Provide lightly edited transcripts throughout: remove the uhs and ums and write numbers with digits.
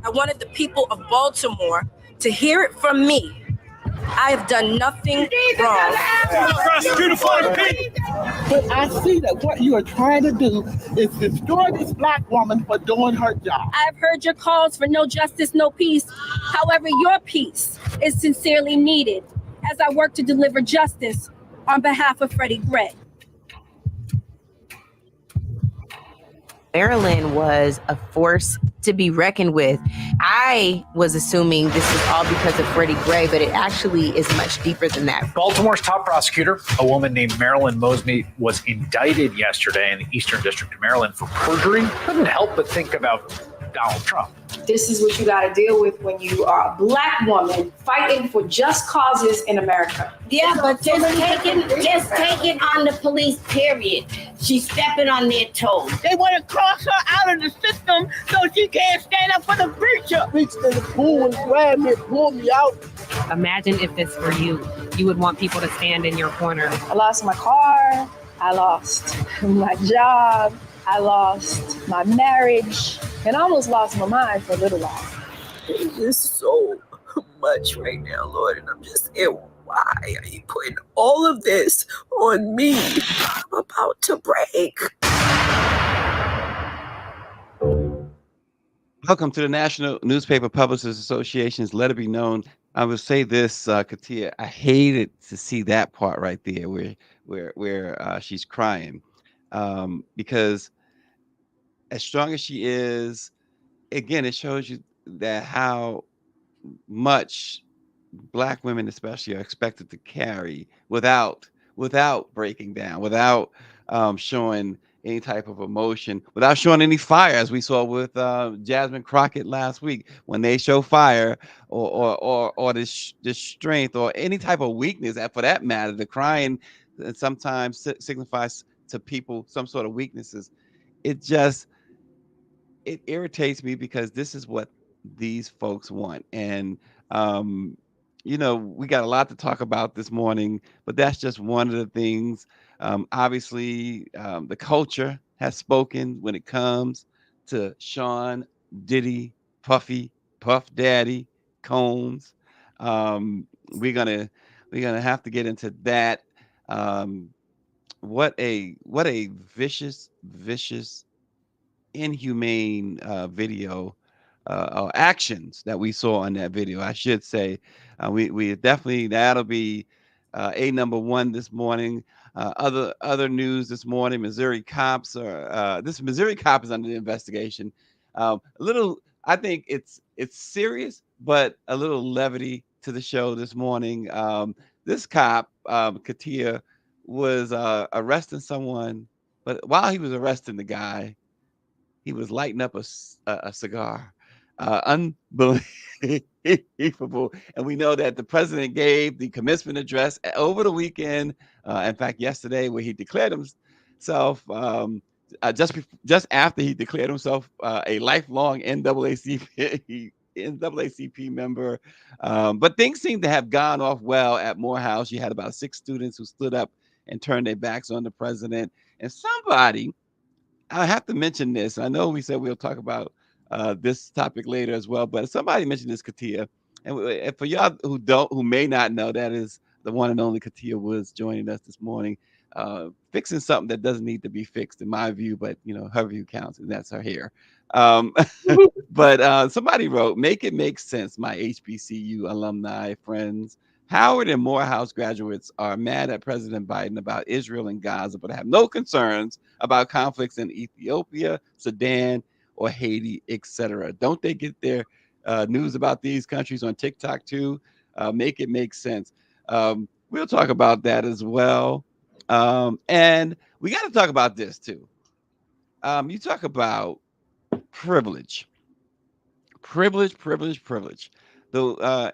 I wanted the people of Baltimore to hear it from me. I have done nothing wrong. Prosecutor for the people. But I see that what you are trying to do is destroy this black woman for doing her job. I have heard your calls for no justice, no peace. However, your peace is sincerely needed as I work to deliver justice on behalf of Freddie Gray. Marilyn was a force to be reckoned with. I was assuming this was all because of Freddie Gray, but it actually is much deeper than that. Baltimore's top prosecutor, a woman named Marilyn Mosby, was indicted yesterday in the Eastern District of Maryland for perjury. Couldn't help but think about Donald Trump. This is what you got to deal with when you are a black woman fighting for just causes in America. Yeah, but just taking on the police, period. She's stepping on their toes. They want to cross her out of the system so she can't stand up for the preacher. Reached in the pool and grabbed me, pulled me out. Imagine if this were you. You would want people to stand in your corner. I lost my car. I lost my job. I lost my marriage. And I almost lost my mind for a little while. It's just so much right now, Lord. And I'm just saying, why are you putting all of this on me? I'm about to break. Welcome to the National Newspaper Publishers Association's Let It Be Known. I would say this, Katia, I hated to see that part right there where she's crying. Because as strong as she is, again, it shows you that how much Black women especially are expected to carry without breaking down, without showing any type of emotion, without showing any fire, as we saw with Jasmine Crockett last week. When they show fire or this strength or any type of weakness, for that matter, the crying sometimes signifies to people some sort of weaknesses. It irritates me because this is what these folks want. And, we got a lot to talk about this morning, but that's just one of the things. Obviously, the culture has spoken when it comes to Sean, Diddy, Puffy, Puff Daddy, Combs. We're gonna have to get into that. What a vicious, inhumane video actions that we saw on that video, I should say. We definitely, that'll be a number one this morning. Other news this morning: Missouri cops are this Missouri cop is under the investigation. I think it's serious, but a little levity to the show this morning. This cop, Katia, was arresting someone, but while he was arresting the guy, he was lighting up a cigar. Unbelievable. And we know that the president gave the commencement address over the weekend. In fact, yesterday, where he declared himself, just after he declared himself a lifelong NAACP member. But things seem to have gone off well at Morehouse. You had about 6 students who stood up and turned their backs on the president. And somebody, I have to mention this. I know we said we'll talk about this topic later as well, but somebody mentioned this, Katia. And for y'all who may not know, that is the one and only Katia Woods joining us this morning, fixing something that doesn't need to be fixed in my view, but her view counts, and that's her hair. But somebody wrote, "Make it make sense, my HBCU alumni friends. Howard and Morehouse graduates are mad at President Biden about Israel and Gaza, but have no concerns about conflicts in Ethiopia, Sudan, or Haiti, etc. Don't they get their news about these countries on TikTok too? Make it make sense." We'll talk about that as well. And we got to talk about this too. You talk about privilege. Though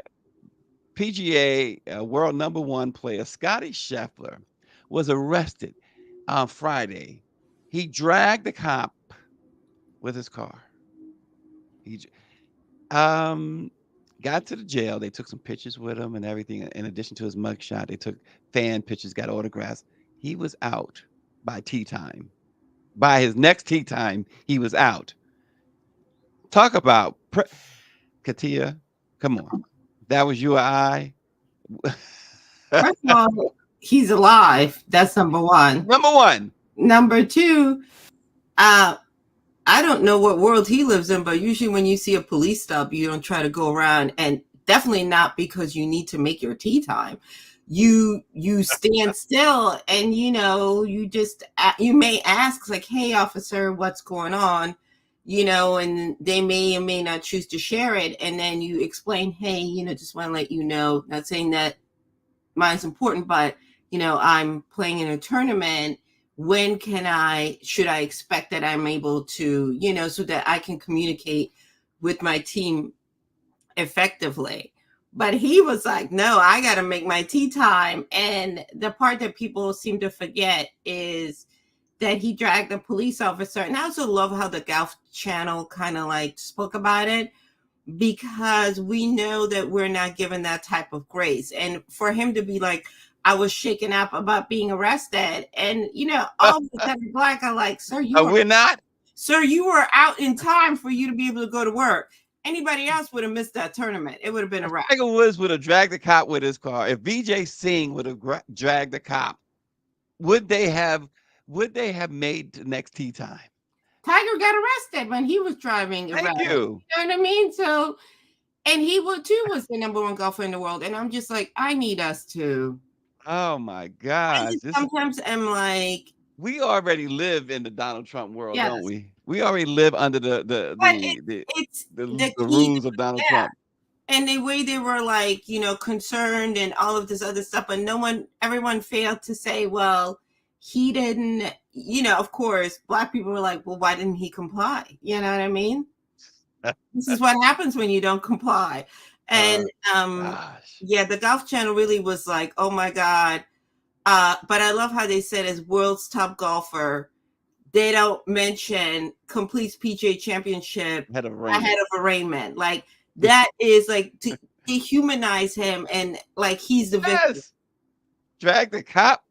PGA world #1 player Scotty Scheffler was arrested on Friday. He dragged the cop with his car. He got to the jail. They took some pictures with him and everything. In addition to his mugshot, they took fan pictures, got autographs. He was out by tea time. By his next tea time, he was out. Talk about Katia. Come on, that was you or I. First of all, he's alive. That's number one. Number one. Number two, I don't know what world he lives in, but usually when you see a police stop, you don't try to go around, and definitely not because you need to make your tea time. You stand still, and you just you may ask like, "Hey, officer, what's going on?" And they may or may not choose to share it, and then you explain, "Hey, just want to let you know, not saying that mine's important, but I'm playing in a tournament. When should I expect that I'm able to, so that I can communicate with my team effectively?" But he was like, "No, I got to make my tea time." And the part that people seem to forget is that he dragged a police officer. And I also love how the Golf Channel kind of like spoke about it, because we know that we're not given that type of grace. And for him to be like, "I was shaken up about being arrested," and all of the black are like, "Sir, we're not. Sir, you were out in time for you to be able to go to work. Anybody else would have missed that tournament. It would have been a wrap." Tiger Woods would have dragged the cop with his car. If VJ Singh would have dragged the cop, would they have made the next tea time? Tiger got arrested when he was driving around. Thank you. You know what I mean? So, and he was the #1 golfer in the world. And I'm just like, I need us to. Oh my gosh. Sometimes I'm like, we already live in the Donald Trump world, yes. don't we? We already live under the rules of Donald Trump. And the way they were like, concerned and all of this other stuff, but everyone failed to say, well, he didn't, of course, black people were like, well, why didn't he comply? You know what I mean? This is what happens when you don't comply. And the Golf Channel really was like, oh my God. But I love how they said as world's top golfer, they don't mention completes PGA championship ahead of arraignment. Like that is like to dehumanize him, and like he's the victim. Drag the cop.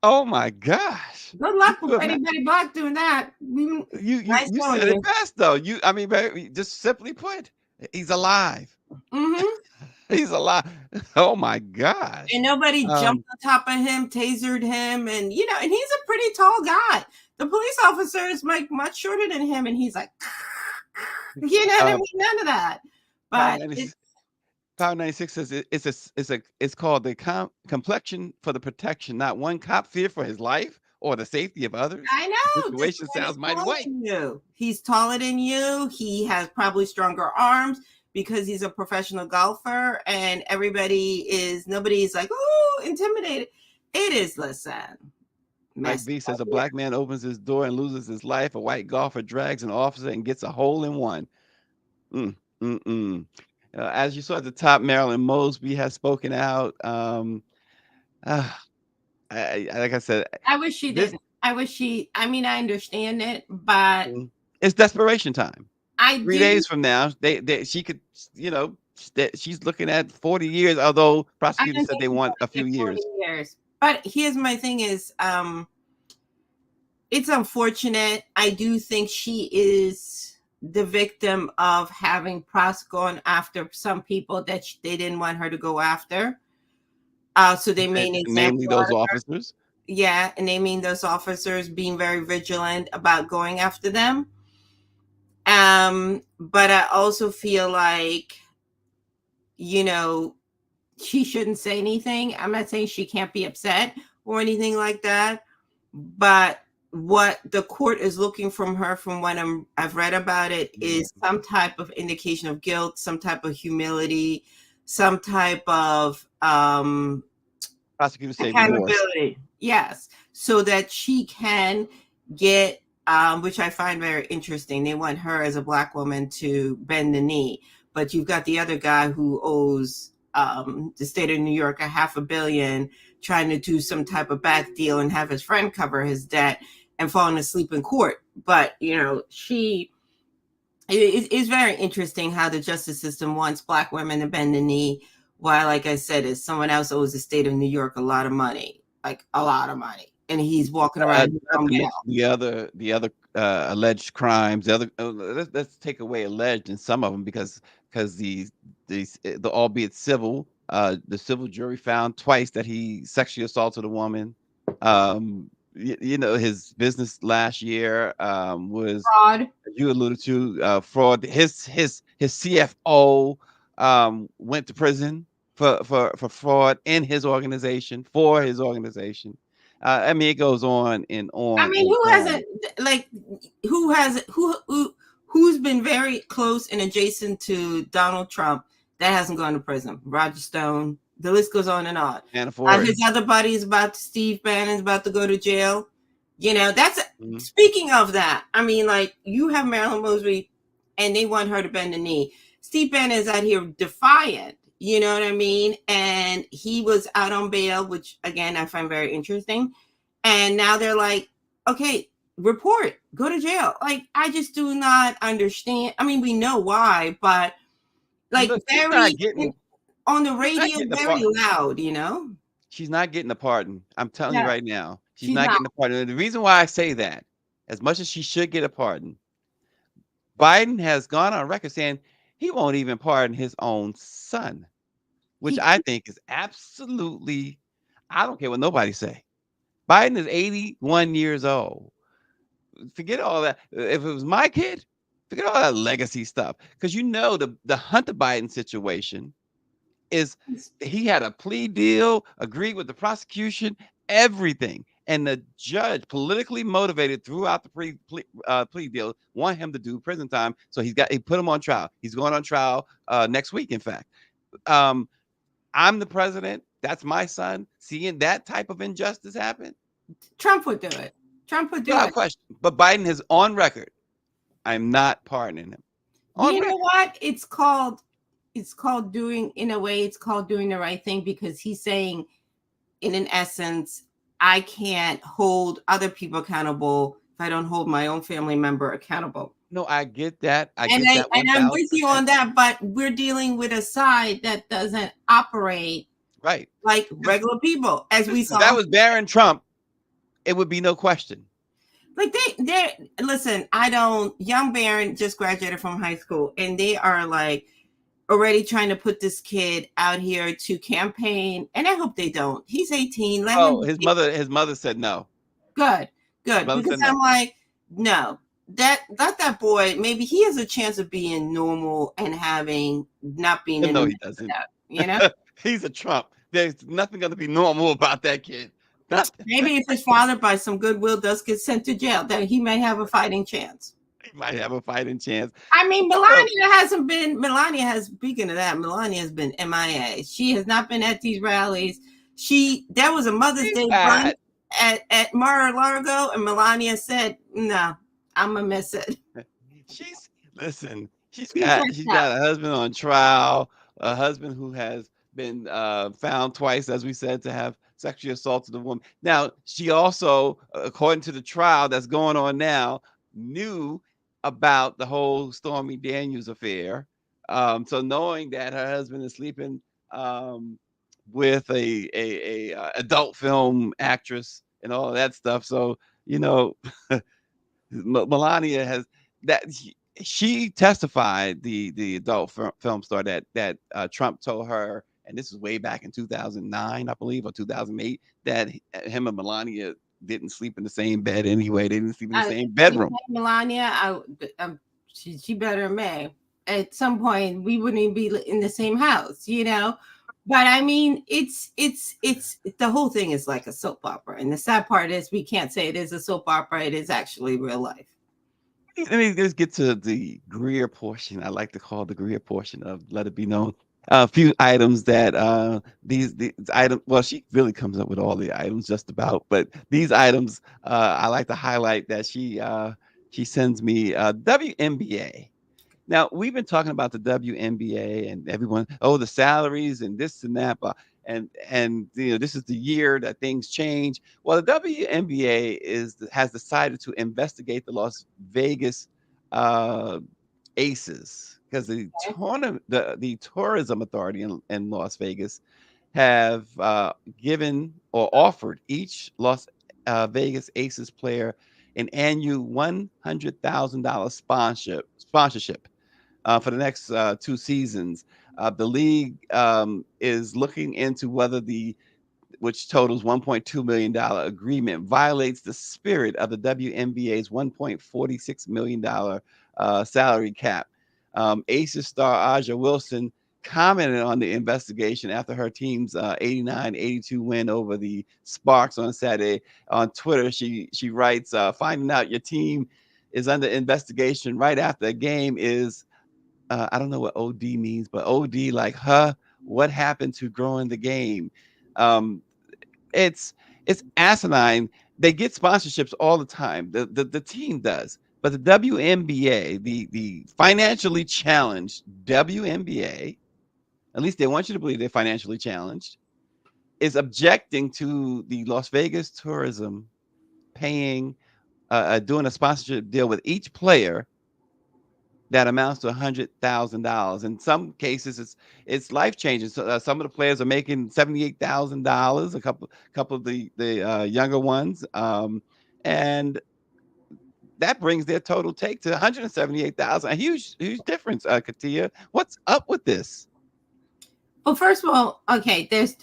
Oh my gosh! Good luck with anybody black doing that. You said it best though. Just simply put, he's alive. Mm-hmm. He's alive. Oh my gosh! And nobody jumped on top of him, tasered him, and and he's a pretty tall guy. The police officer is like much shorter than him, and he's like, what I mean? None of that. But Power 96 says it's called the complexion for the protection. Not one cop fear for his life or the safety of others. I know. The situation sounds mighty white. He's taller than you. He has probably stronger arms because he's a professional golfer, and nobody's like, oh, intimidated. It is, listen. Mike B says a black man opens his door and loses his life. A white golfer drags an officer and gets a hole in one. As you saw at the top, Marilyn Mosby has spoken out. Like I said, I wish she didn't. I understand it, but it's desperation time. 3 days from now, she could, she's looking at 40 years, although prosecutors said they want a few years. But here's my thing is, it's unfortunate. I do think she is the victim of having gone after some people that they didn't want her to go after. So they made an example. Namely those officers. Yeah, and they mean those officers being very vigilant about going after them. But I also feel like, she shouldn't say anything. I'm not saying she can't be upset or anything like that, but what the court is looking from her, from what I've read about it, is some type of indication of guilt, some type of humility, some type of prosecutors say accountability. Yes, so that she can get, which I find very interesting. They want her as a black woman to bend the knee, but you've got the other guy who owes the state of New York $500 million, trying to do some type of back deal and have his friend cover his debt and falling asleep in court. But, you know, it's very interesting how the justice system wants Black women to bend the knee, while, like I said, is someone else owes the state of New York a lot of money, like a lot of money, and he's walking around. The other alleged crimes. The other let's take away alleged in some of them because the albeit civil, the civil jury found twice that he sexually assaulted a woman. You know, his business last year was fraud. You alluded to fraud. His CFO went to prison for fraud in his organization, for his organization. I mean, it goes on and on. I mean, who's been very close and adjacent to Donald Trump that hasn't gone to prison? Roger Stone. The list goes on and on. His other buddy is Steve Bannon's about to go to jail. You know, that's speaking of that. I mean, like, you have Marilyn Mosby and they want her to bend the knee. Steve Bannon is out here defiant. You know what I mean? And he was out on bail, which again, I find very interesting. And now they're like, okay, report, go to jail. Like, I just do not understand. I mean, we know why, but like on the radio, very loud, you know? She's not getting a pardon. I'm telling you right now. She's not getting a pardon. And the reason why I say that, as much as she should get a pardon, Biden has gone on record saying he won't even pardon his own son, which I think is absolutely, I don't care what nobody say. Biden is 81 years old. Forget all that. If it was my kid, forget all that legacy stuff. Because you know the Hunter Biden situation is he had a plea deal, agreed with the prosecution, everything. And the judge, politically motivated throughout the plea deal, want him to do prison time. So he put him on trial. He's going on trial next week, in fact. I'm the president. That's my son. Seeing that type of injustice happen. Trump would do it. Trump would do it. Question. But Biden is on record. I'm not pardoning him. You know what? It's called doing, in a way, it's called doing the right thing, because he's saying, in an essence, I can't hold other people accountable if I don't hold my own family member accountable. No, I get that. I'm with you on that, but we're dealing with a side that doesn't operate right like regular people, as we saw. If that was Barron Trump, it would be no question. Like they listen, young Barron just graduated from high school, and they are like already trying to put this kid out here to campaign, and I hope they don't. He's 18. His mother said no. Good. Because I'm like, no, let that boy, maybe he has a chance of being normal and not being in no, he doesn't. You know? He's a Trump. There's nothing going to be normal about that kid. Maybe if his father, by some goodwill, does get sent to jail, then he may have a fighting chance. He might have a fighting chance. I mean, Melania has been MIA. She has not been at these rallies. There was a Mother's Day brunch at Mar-a-Lago, and Melania said, no, I'm going to miss it. She's got a husband on trial, a husband who has been found twice, as we said, to have sexually assaulted a woman. Now, she also, according to the trial that's going on now, knew about the whole Stormy Daniels affair. So knowing that her husband is sleeping with a adult film actress and all of that stuff. So, you know, Melania has that. She testified, the adult film star, that Trump told her, and this is way back in 2009, I believe, or 2008, that him and Melania didn't sleep in the same bed anyway. They didn't sleep in the same bedroom. Melania, she better may. At some point, we wouldn't even be in the same house, you know. But I mean, it's the whole thing is like a soap opera, and the sad part is we can't say it is a soap opera. It is actually real life. Let me just get to the Greer portion. I like to call the Greer portion of Let It Be Known. A few items that these items. Well, she really comes up with all the items just about, but these items I like to highlight that she sends me WNBA. Now, we've been talking about the WNBA and everyone, oh, the salaries and this and that, and this is the year that things change. Well, the WNBA has decided to investigate the Las Vegas Aces because the tournament, the tourism authority in Las Vegas have given or offered each Las Vegas Aces player an annual $100,000 sponsorship for the next 2 seasons. The league is looking into whether which totals $1.2 million agreement violates the spirit of the WNBA's $1.46 million salary cap. Aces star Aja Wilson commented on the investigation after her team's 89-82 win over the Sparks on Saturday. On Twitter, she writes, finding out your team is under investigation right after a game is, I don't know what OD means, but OD like, what happened to growing the game? It's asinine. They get sponsorships all the time. The team does. But the WNBA, the financially challenged WNBA, at least they want you to believe they're financially challenged, is objecting to the Las Vegas tourism paying, doing a sponsorship deal with each player that amounts to $100,000. In some cases, it's life changing. So, some of the players are making $78,000. A couple of the younger ones, and that brings their total take to $178,000. A huge difference. Katia, what's up with this? Well, first of all, okay, there's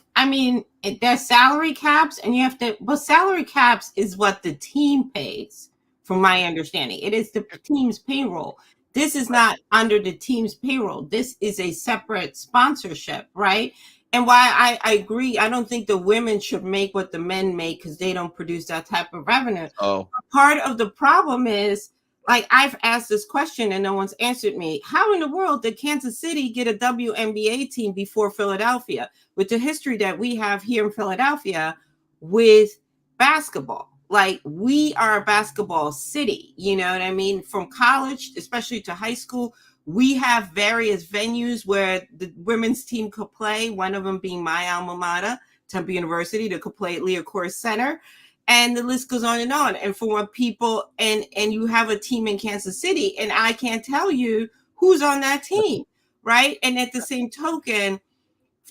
salary caps, and you have to. Well, salary caps is what the team pays, from my understanding. It is the team's payroll. This is not under the team's payroll. This is a separate sponsorship, right? And why I agree, I don't think the women should make what the men make because they don't produce that type of revenue. Oh, part of the problem is, like, I've asked this question and no one's answered me. How in the world did Kansas City get a WNBA team before Philadelphia, with the history that we have here in Philadelphia with basketball? Like, we are a basketball city, you know what I mean? From college, especially to high school, we have various venues where the women's team could play, one of them being my alma mater, Temple University, that could play at Leocore Center. And the list goes on. And for what people, and you have a team in Kansas City, and I can't tell you who's on that team, right? And at the same token,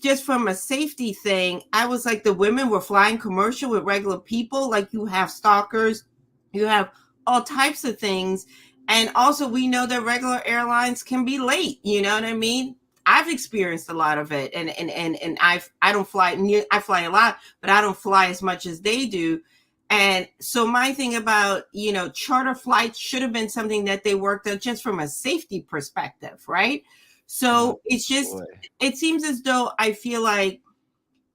just from a safety thing, I was like, the women were flying commercial with regular people. Like, you have stalkers, you have all types of things. And also, we know that regular airlines can be late. You know what I mean? I've experienced a lot of it, and I don't fly I fly a lot, but I don't fly as much as they do. And so my thing about, charter flights should have been something that they worked on just from a safety perspective, right? So it's just, it seems as though I feel like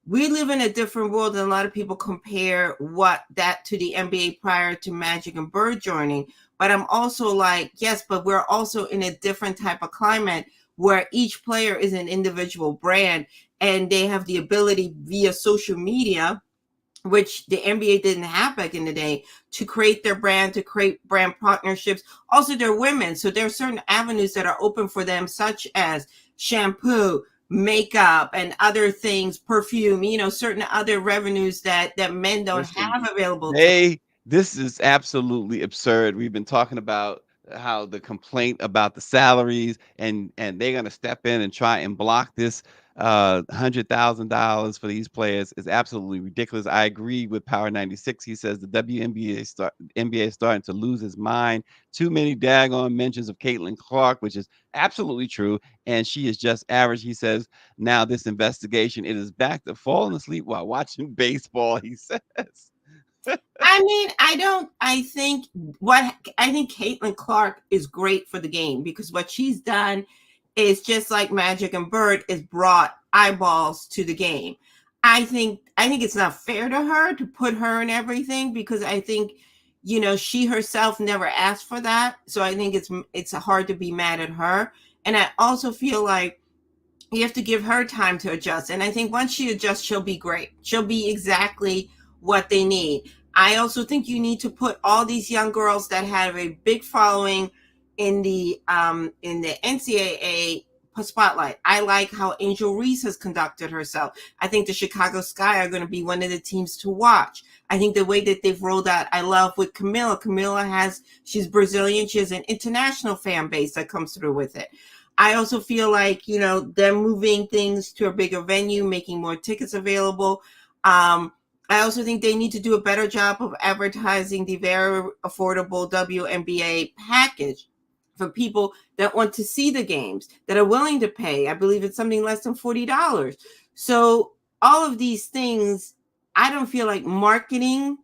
we live in a different world, and a lot of people compare that to the NBA prior to Magic and Bird joining. But I'm also like, yes, but we're also in a different type of climate where each player is an individual brand, and they have the ability via social media, which the NBA didn't have back in the day, to create their brand, to create brand partnerships. Also, they're women, so there are certain avenues that are open for them, such as shampoo, makeup, and other things, perfume, certain other revenues that men don't have available to them. This is absolutely absurd. We've been talking about how the complaint about the salaries, and they're going to step in and try and block this $100,000 for these players is absolutely ridiculous. I agree with Power 96. He says the WNBA NBA is starting to lose its mind. Too many daggone mentions of Caitlin Clark, which is absolutely true, and she is just average. He says now this investigation, it is back to falling asleep while watching baseball, he says. I think Caitlin Clark is great for the game, because what she's done is just like Magic and Bird, is brought eyeballs to the game. I think it's not fair to her to put her in everything, because I think, she herself never asked for that. So I think it's hard to be mad at her. And I also feel like you have to give her time to adjust. And I think once she adjusts, she'll be great. She'll be exactly what they need. I also think you need to put all these young girls that have a big following in the NCAA spotlight. I like how Angel Reese has conducted herself. I think the Chicago Sky are going to be one of the teams to watch. I think the way that they've rolled out, I love with Camila. She's Brazilian. She has an international fan base that comes through with it. I also feel like, them moving things to a bigger venue, making more tickets available. I also think they need to do a better job of advertising the very affordable WNBA package for people that want to see the games, that are willing to pay. I believe it's something less than $40. So all of these things, I don't feel like marketing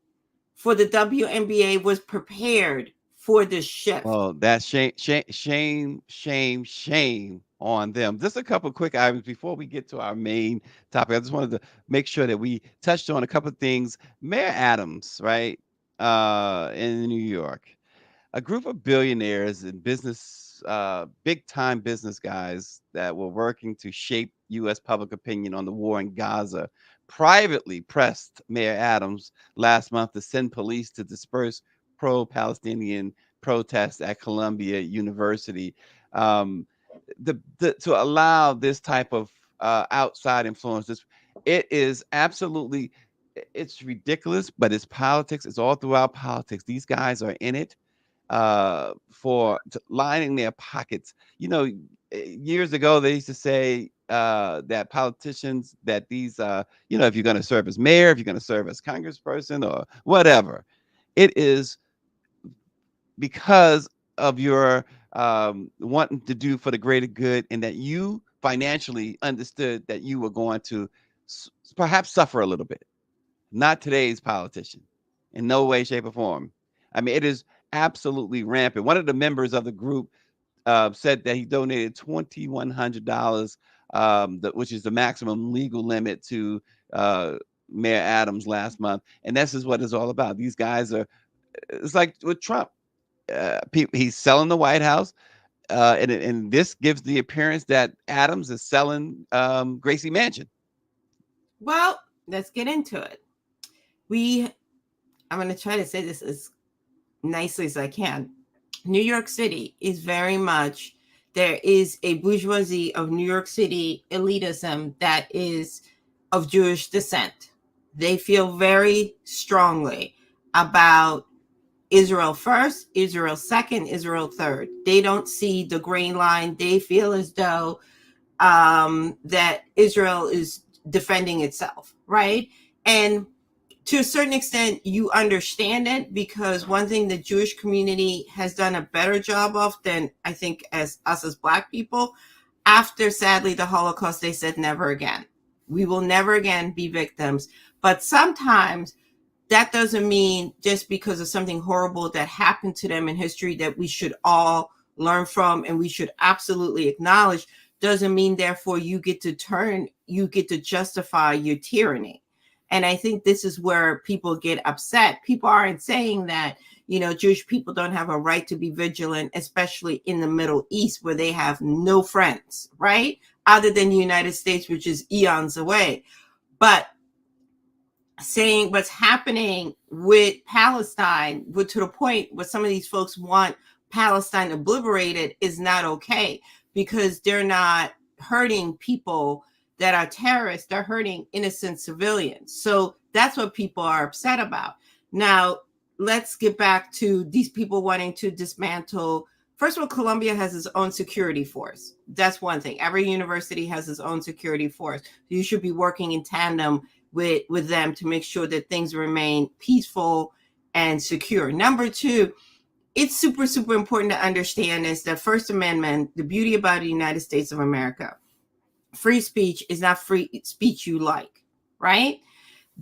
for the WNBA was prepared for this shift. Well, that's shame on them. Just a couple of quick items before we get to our main topic. I just wanted to make sure that we touched on a couple of things. Mayor Adams, right, in New York, a group of billionaires and big time business guys that were working to shape U.S. public opinion on the war in Gaza privately pressed Mayor Adams last month to send police to disperse pro-Palestinian protests at Columbia University. To allow this type of outside influence, it is absolutely, it's ridiculous, but it's politics. It's all throughout politics. These guys are in it for lining their pockets. Years ago they used to say that politicians, that these if you're going to serve as mayor, if you're going to serve as congressperson or whatever, it is because of your wanting to do for the greater good, and that you financially understood that you were going to perhaps suffer a little bit. Not today's politician, in no way, shape, or form. I mean, it is absolutely rampant. One of the members of the group said that he donated $2,100, which is the maximum legal limit, to Mayor Adams last month. And this is what it's all about. These guys it's like with Trump. He's selling the White House. And this gives the appearance that Adams is selling Gracie Mansion. Well, let's get into it. I'm going to try to say this as nicely as I can. New York City is very much, there is a bourgeoisie of New York City elitism that is of Jewish descent. They feel very strongly about Israel first, Israel second, Israel third. They don't see the grain line. They feel as though that Israel is defending itself, right? And to a certain extent, you understand it, because one thing the Jewish community has done a better job of than I think as us as Black people, after sadly the Holocaust, they said never again. We will never again be victims. But sometimes that doesn't mean just because of something horrible that happened to them in history that we should all learn from and we should absolutely acknowledge, doesn't mean therefore you get to justify your tyranny. And I think this is where people get upset. People aren't saying that, Jewish people don't have a right to be vigilant, especially in the Middle East where they have no friends, right? Other than the United States, which is eons away. But saying what's happening with Palestine, to the point where some of these folks want Palestine obliterated, is not okay, because they're not hurting people that are terrorists. They're hurting innocent civilians. So that's what people are upset about. Now, let's get back to these people wanting to dismantle. First of all, Columbia has its own security force. That's one thing. Every university has its own security force. You should be working in tandem with them to make sure that things remain peaceful and secure. Number two, it's super, super important to understand is that First Amendment, the beauty about the United States of America, free speech is not free speech you like, right?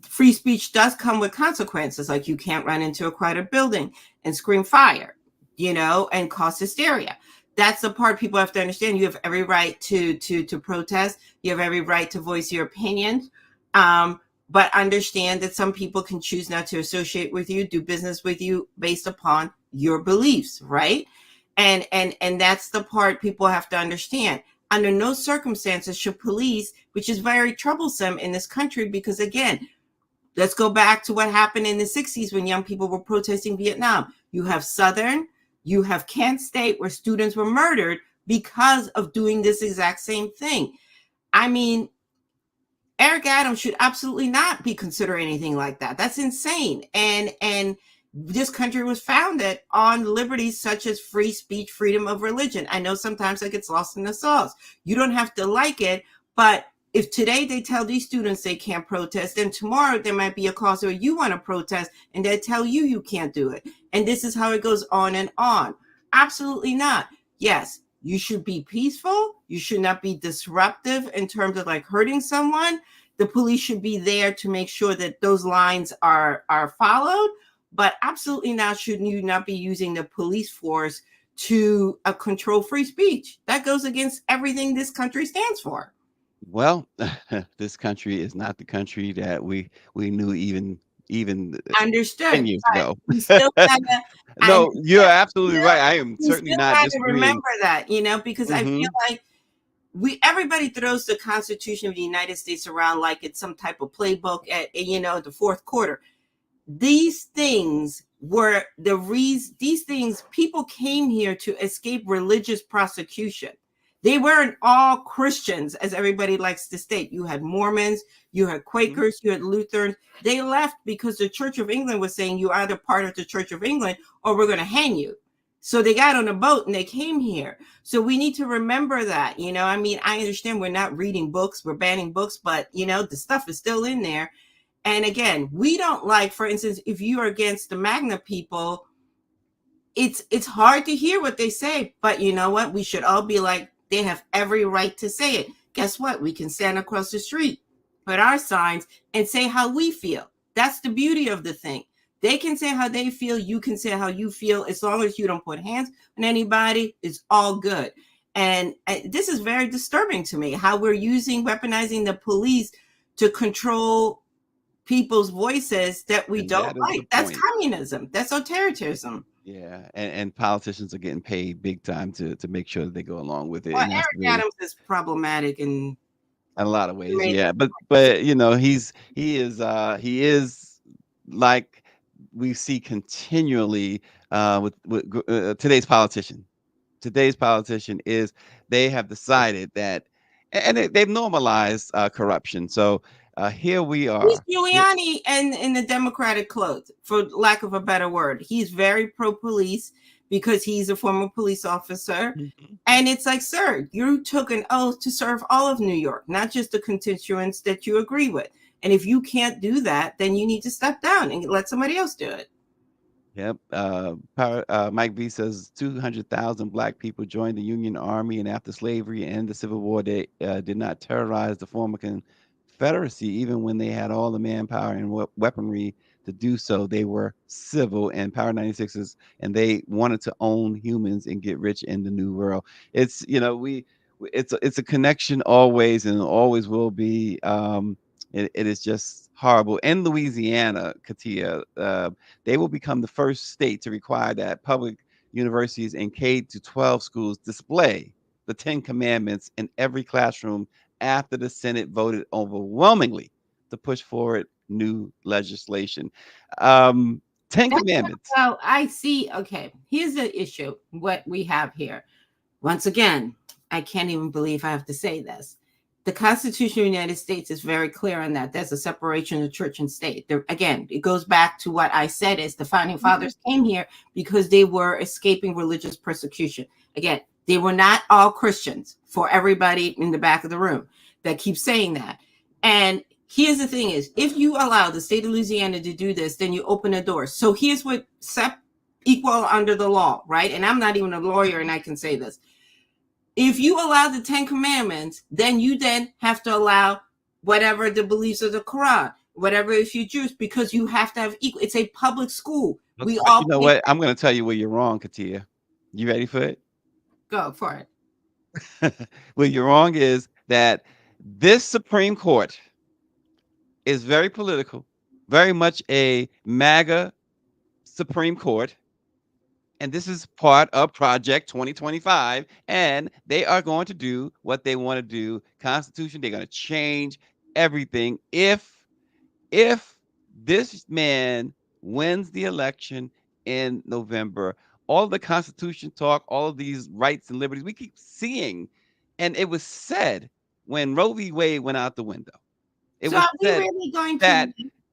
Free speech does come with consequences, like you can't run into a crowded building and scream fire, and cause hysteria. That's the part people have to understand. You have every right to protest. You have every right to voice your opinions. But understand that some people can choose not to associate with you, do business with you based upon your beliefs, right? And that's the part people have to understand. Under no circumstances should police, which is very troublesome in this country, because again, let's go back to what happened in the 60s when young people were protesting Vietnam. You have Southern You have Kent State, where students were murdered because of doing this exact same thing. I mean, Eric Adams should absolutely not be considered anything like that. That's insane. And this country was founded on liberties such as free speech, freedom of religion. I know sometimes that gets lost in the sauce. You don't have to like it, but if today they tell these students they can't protest, then tomorrow there might be a cause where you want to protest and they tell you can't do it. And this is how it goes on and on. Absolutely not. Yes, you should be peaceful. You should not be disruptive in terms of like hurting someone. The police should be there to make sure that those lines are followed, but absolutely not should you not be using the police force to control free speech. That goes against everything this country stands for. Well, this country is not the country that we knew even Understood. 10 years ago. We still gotta, No, you're absolutely right. I am we certainly still not gotta disagreeing. remember that, because I Mhm. feel like everybody throws the Constitution of the United States around like it's some type of playbook at the fourth quarter. These things were these things, people came here to escape religious prosecution. They weren't all Christians, as everybody likes to state. You had Mormons, you had Quakers, you had Lutherans. They left because the Church of England was saying you're either part of the Church of England or we're going to hang you. So they got on a boat and they came here. So we need to remember that. I mean, I understand we're not reading books, we're banning books, but the stuff is still in there. And again, we don't like, for instance, if you are against the Magna people, it's hard to hear what they say, but you know what? We should all be like, they have every right to say it. Guess what? We can stand across the street, put our signs, and say how we feel. That's the beauty of the thing. They can say how they feel. You can say how you feel. As long as you don't put hands on anybody, it's all good. And this is very disturbing to me, how we're weaponizing the police to control people's voices that we don't like. That's communism. That's authoritarianism. Yeah, and politicians are getting paid big time to make sure that they go along with it. Well, And Eric that's really, Adams is problematic in a lot of ways. many Yeah, but he is like we see continually with today's politician. Today's politician is they have decided that, and they've normalized corruption. So here we are. He's Giuliani and in the Democratic clothes, for lack of a better word. He's very pro-police because he's a former police officer. Mhm. And it's like, sir, you took an oath to serve all of New York, not just the constituents that you agree with. And if you can't do that, then you need to step down and let somebody else do it. Yep. Mike V says 200,000 Black people joined the Union Army, and after slavery and the Civil War, they did not terrorize the former Confederacy, even when they had all the manpower and weaponry to do so. They were civil and Power 96ers, and they wanted to own humans and get rich in the New World. It's it's a connection always, and always will be. It is just horrible. In Louisiana, Katia, they will become the first state to require that public universities and K-12 schools display the 10 Commandments in every classroom after the Senate voted overwhelmingly to push forward new legislation. 10 Commandments. Well, I see. Okay, here's the issue. What we have here. Once again, I can't even believe I have to say this. The Constitution of the United States is very clear on that. There's a separation of church and state. Again, it goes back to what I said is the founding fathers came here because they were escaping religious persecution. Again, they were not all Christians, for everybody in the back of the room that keeps saying that. And here's the thing is, if you allow the state of Louisiana to do this, then you open a door. So here's what equal under the law, right? And I'm not even a lawyer and I can say this. If you allow the 10 Commandments, then you have to allow whatever the beliefs of the Quran, whatever if you're Jewish, because you have to have equal. It's a public school. We all. You know what? I'm going to tell you where you're wrong, Katia. You ready for it? Go for it. Where you're wrong is that this Supreme Court is very political, very much a MAGA Supreme Court. And this is part of Project 2025. And they are going to do what they want to do. Constitution, they're going to change everything. If this man wins the election in November, all the Constitution talk, all of these rights and liberties, we keep seeing, and it was said when Roe v. Wade went out the window. It So was are we said really going that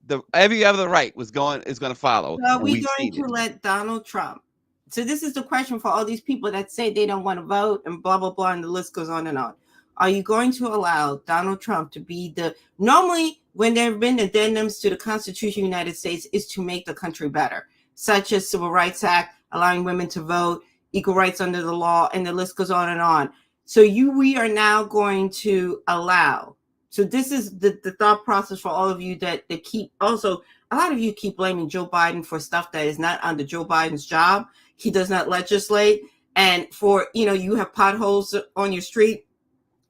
to every other right is going to follow. So are and we we've going seen to it. let Donald Trump? So this is the question for all these people that say they don't want to vote and blah, blah, blah, and the list goes on and on. Are you going to allow Donald Trump to be normally when there have been addendums to the Constitution of the United States is to make the country better, such as Civil Rights Act, allowing women to vote, equal rights under the law, and the list goes on and on. So we are now going to allow. So this is the thought process for all of you that keep also. A lot of you keep blaming Joe Biden for stuff that is not under Joe Biden's job. He does not legislate. And for, you have potholes on your street,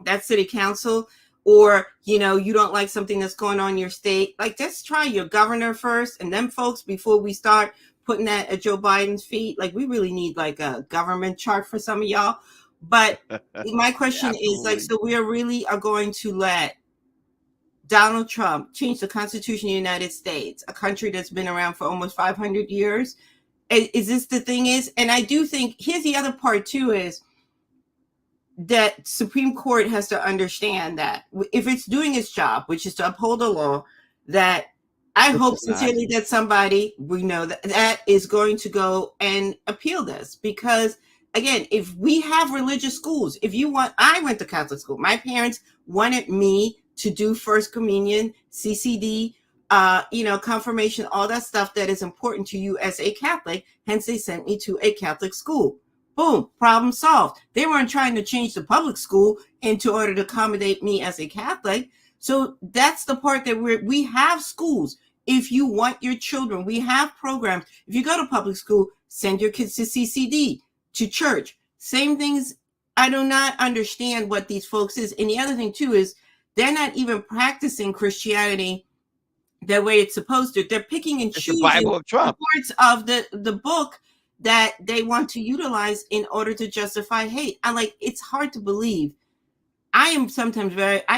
that's city council, or, you don't like something that's going on in your state. Like, let's try your governor first and them folks before we start putting that at Joe Biden's feet. Like, we really need like a government chart for some of y'all. But my question is like, so we are going to let Donald Trump changed the Constitution of the United States, a country that's been around for almost 500 years. Is this the thing is? And I do think here's the other part too is that Supreme Court has to understand that if it's doing its job, which is to uphold the law, that I hope sincerely that somebody we know that is going to go and appeal this. Because again, if we have religious schools, I went to Catholic school. My parents wanted me to do First Communion, CCD, confirmation, all that stuff that is important to you as a Catholic. Hence, they sent me to a Catholic school. Boom, problem solved. They weren't trying to change the public school into order to accommodate me as a Catholic. So that's the part that we have schools. If you want your children, we have programs. If you go to public school, send your kids to CCD, to church. Same things. I do not understand what these folks is. And the other thing too is they're not even practicing Christianity the way it's supposed to. They're picking and choosing the Bible of Trump. Parts of the book that they want to utilize in order to justify hate. It's hard to believe. I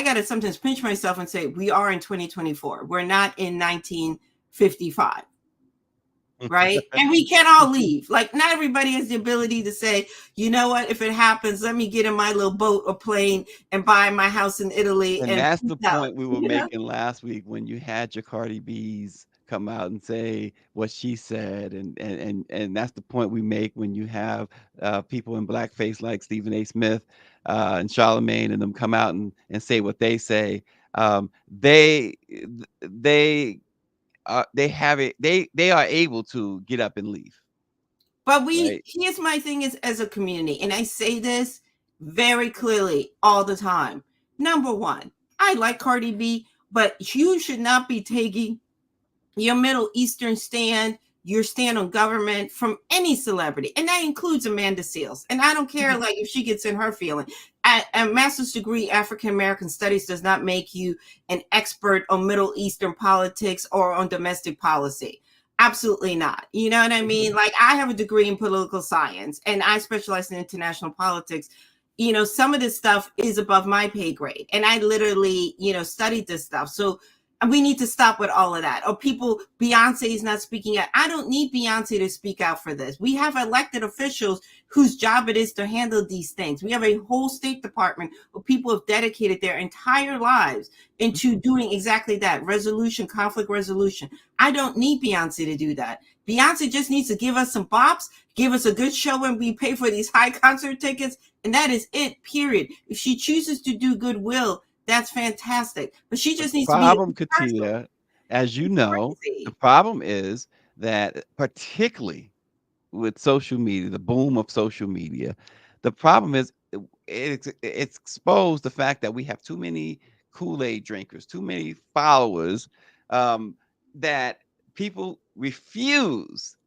gotta sometimes pinch myself and say, we are in 2024. We're not in 1955. Right? And we can all leave. Like, not everybody has the ability to say, you know what, if it happens, let me get in my little boat or plane and buy my house in Italy. And that's the point we were making last week when you had your Cardi B's come out and say what she said. And that's the point we make when you have people in blackface like Stephen A. Smith and Charlemagne and them come out and say what they say. They have it. They are able to get up and leave. But here's my thing is as a community, and I say this very clearly all the time. Number one, I like Cardi B, but you should not be taking your Middle Eastern stand, your stand on government from any celebrity. And that includes Amanda Seales. And I don't care like if she gets in her feeling. A master's degree African-American studies does not make you an expert on Middle Eastern politics or on domestic policy. Absolutely not. You know what I mean? Like, I have a degree in political science and I specialize in international politics. Some of this stuff is above my pay grade. And I literally, studied this stuff. So we need to stop with all of that. Or Beyonce is not speaking out. I don't need Beyonce to speak out for this. We have elected officials whose job it is to handle these things. We have a whole State Department where people have dedicated their entire lives into doing exactly that, conflict resolution. I don't need Beyonce to do that. Beyonce just needs to give us some bops, give us a good show when we pay for these high concert tickets, and that is it, period. If she chooses to do goodwill, that's fantastic. But she just needs to be Katia, as you know, the problem is that particularly with social media, the boom of social media, the problem is it's exposed the fact that we have too many Kool-Aid drinkers, too many followers, that people refuse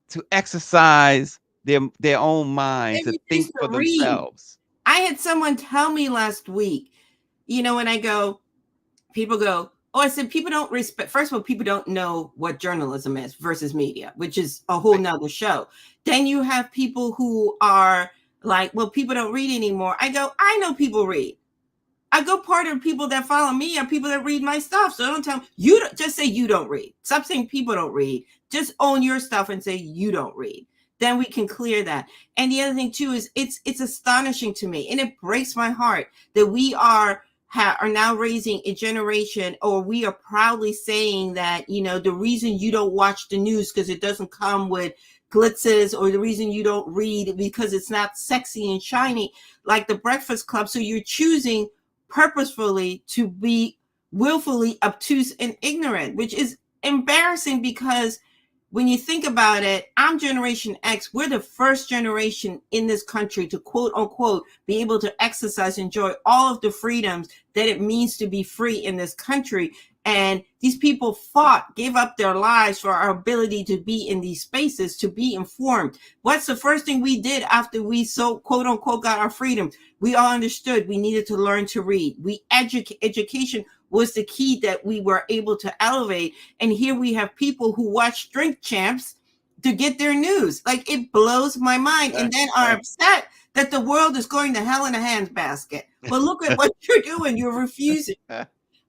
to exercise their own minds to think for themselves. I had someone tell me last week, when people go, oh, I said, people don't respect, first of all, people don't know what journalism is versus media, which is a whole nother show. Then you have people who are like, well, people don't read anymore. I go, I know people read. I go, part of people that follow me are people that read my stuff. So don't tell me, just say you don't read. Stop saying people don't read. Just own your stuff and say you don't read. then we can clear that. And the other thing too is it's astonishing to me, and it breaks my heart that we are now raising a generation, or we are proudly saying that, you know, the reason you don't watch the news because it doesn't come with glitzes, or the reason you don't read because it's not sexy and shiny like the Breakfast Club. So you're choosing purposefully to be willfully obtuse and ignorant, which is embarrassing, because when you think about it, I'm Generation X. We're the first generation in this country to, quote unquote, be able to exercise, enjoy all of the freedoms that it means to be free in this country. And these people fought, gave up their lives for our ability to be in these spaces, to be informed. What's the first thing we did after we so, quote unquote, got our freedom? We all understood we needed to learn to read. Education was the key that we were able to elevate. And here we have people who watch Drink Champs to get their news. Like, it blows my mind. And then are upset that the world is going to hell in a handbasket. But look at what you're doing. You're refusing.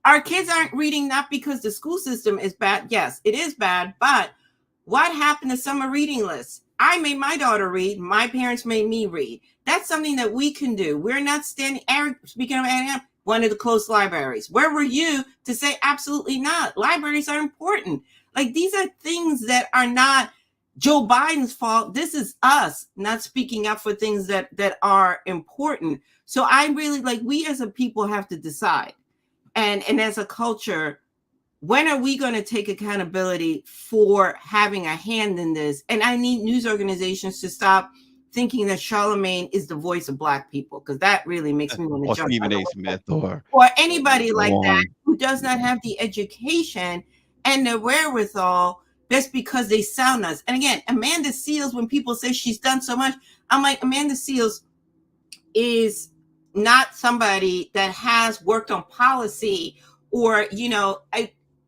Our kids aren't reading, not because the school system is bad. Yes, it is bad. But what happened to summer reading lists? I made my daughter read. My parents made me read. That's something that we can do. We're not standing. Eric, speaking of Eric, wanted to close libraries. Where were you to say absolutely not? Libraries are important. Like, these are things that are not Joe Biden's fault. This is us not speaking up for things that are important. So I really, like, we as a people have to decide. And as a culture, when are we going to take accountability for having a hand in this? And I need news organizations to stop thinking that Charlemagne is the voice of Black people, because that really makes me want to jump. Or Stephen A. Smith, or anybody like that who does not have the education and the wherewithal just because they sound us. And again, Amanda Seales, when people say she's done so much, I'm like, Amanda Seales is not somebody that has worked on policy, or, you know,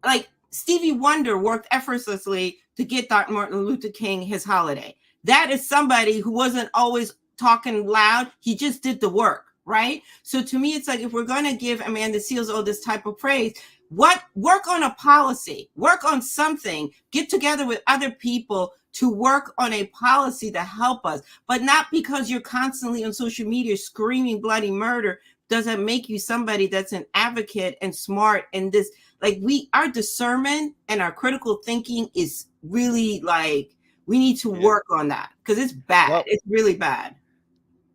like Stevie Wonder worked effortlessly to get Dr. Martin Luther King his holiday. That is somebody who wasn't always talking loud. He just did the work, right? So to me, it's like, if we're going to give Amanda Seales all this type of praise, work on a policy, work on something, get together with other people to work on a policy to help us. But not because you're constantly on social media screaming bloody murder doesn't make you somebody that's an advocate and smart. And this, like, our discernment and our critical thinking is really, like, we need to work on that, because it's bad. Well, it's really bad.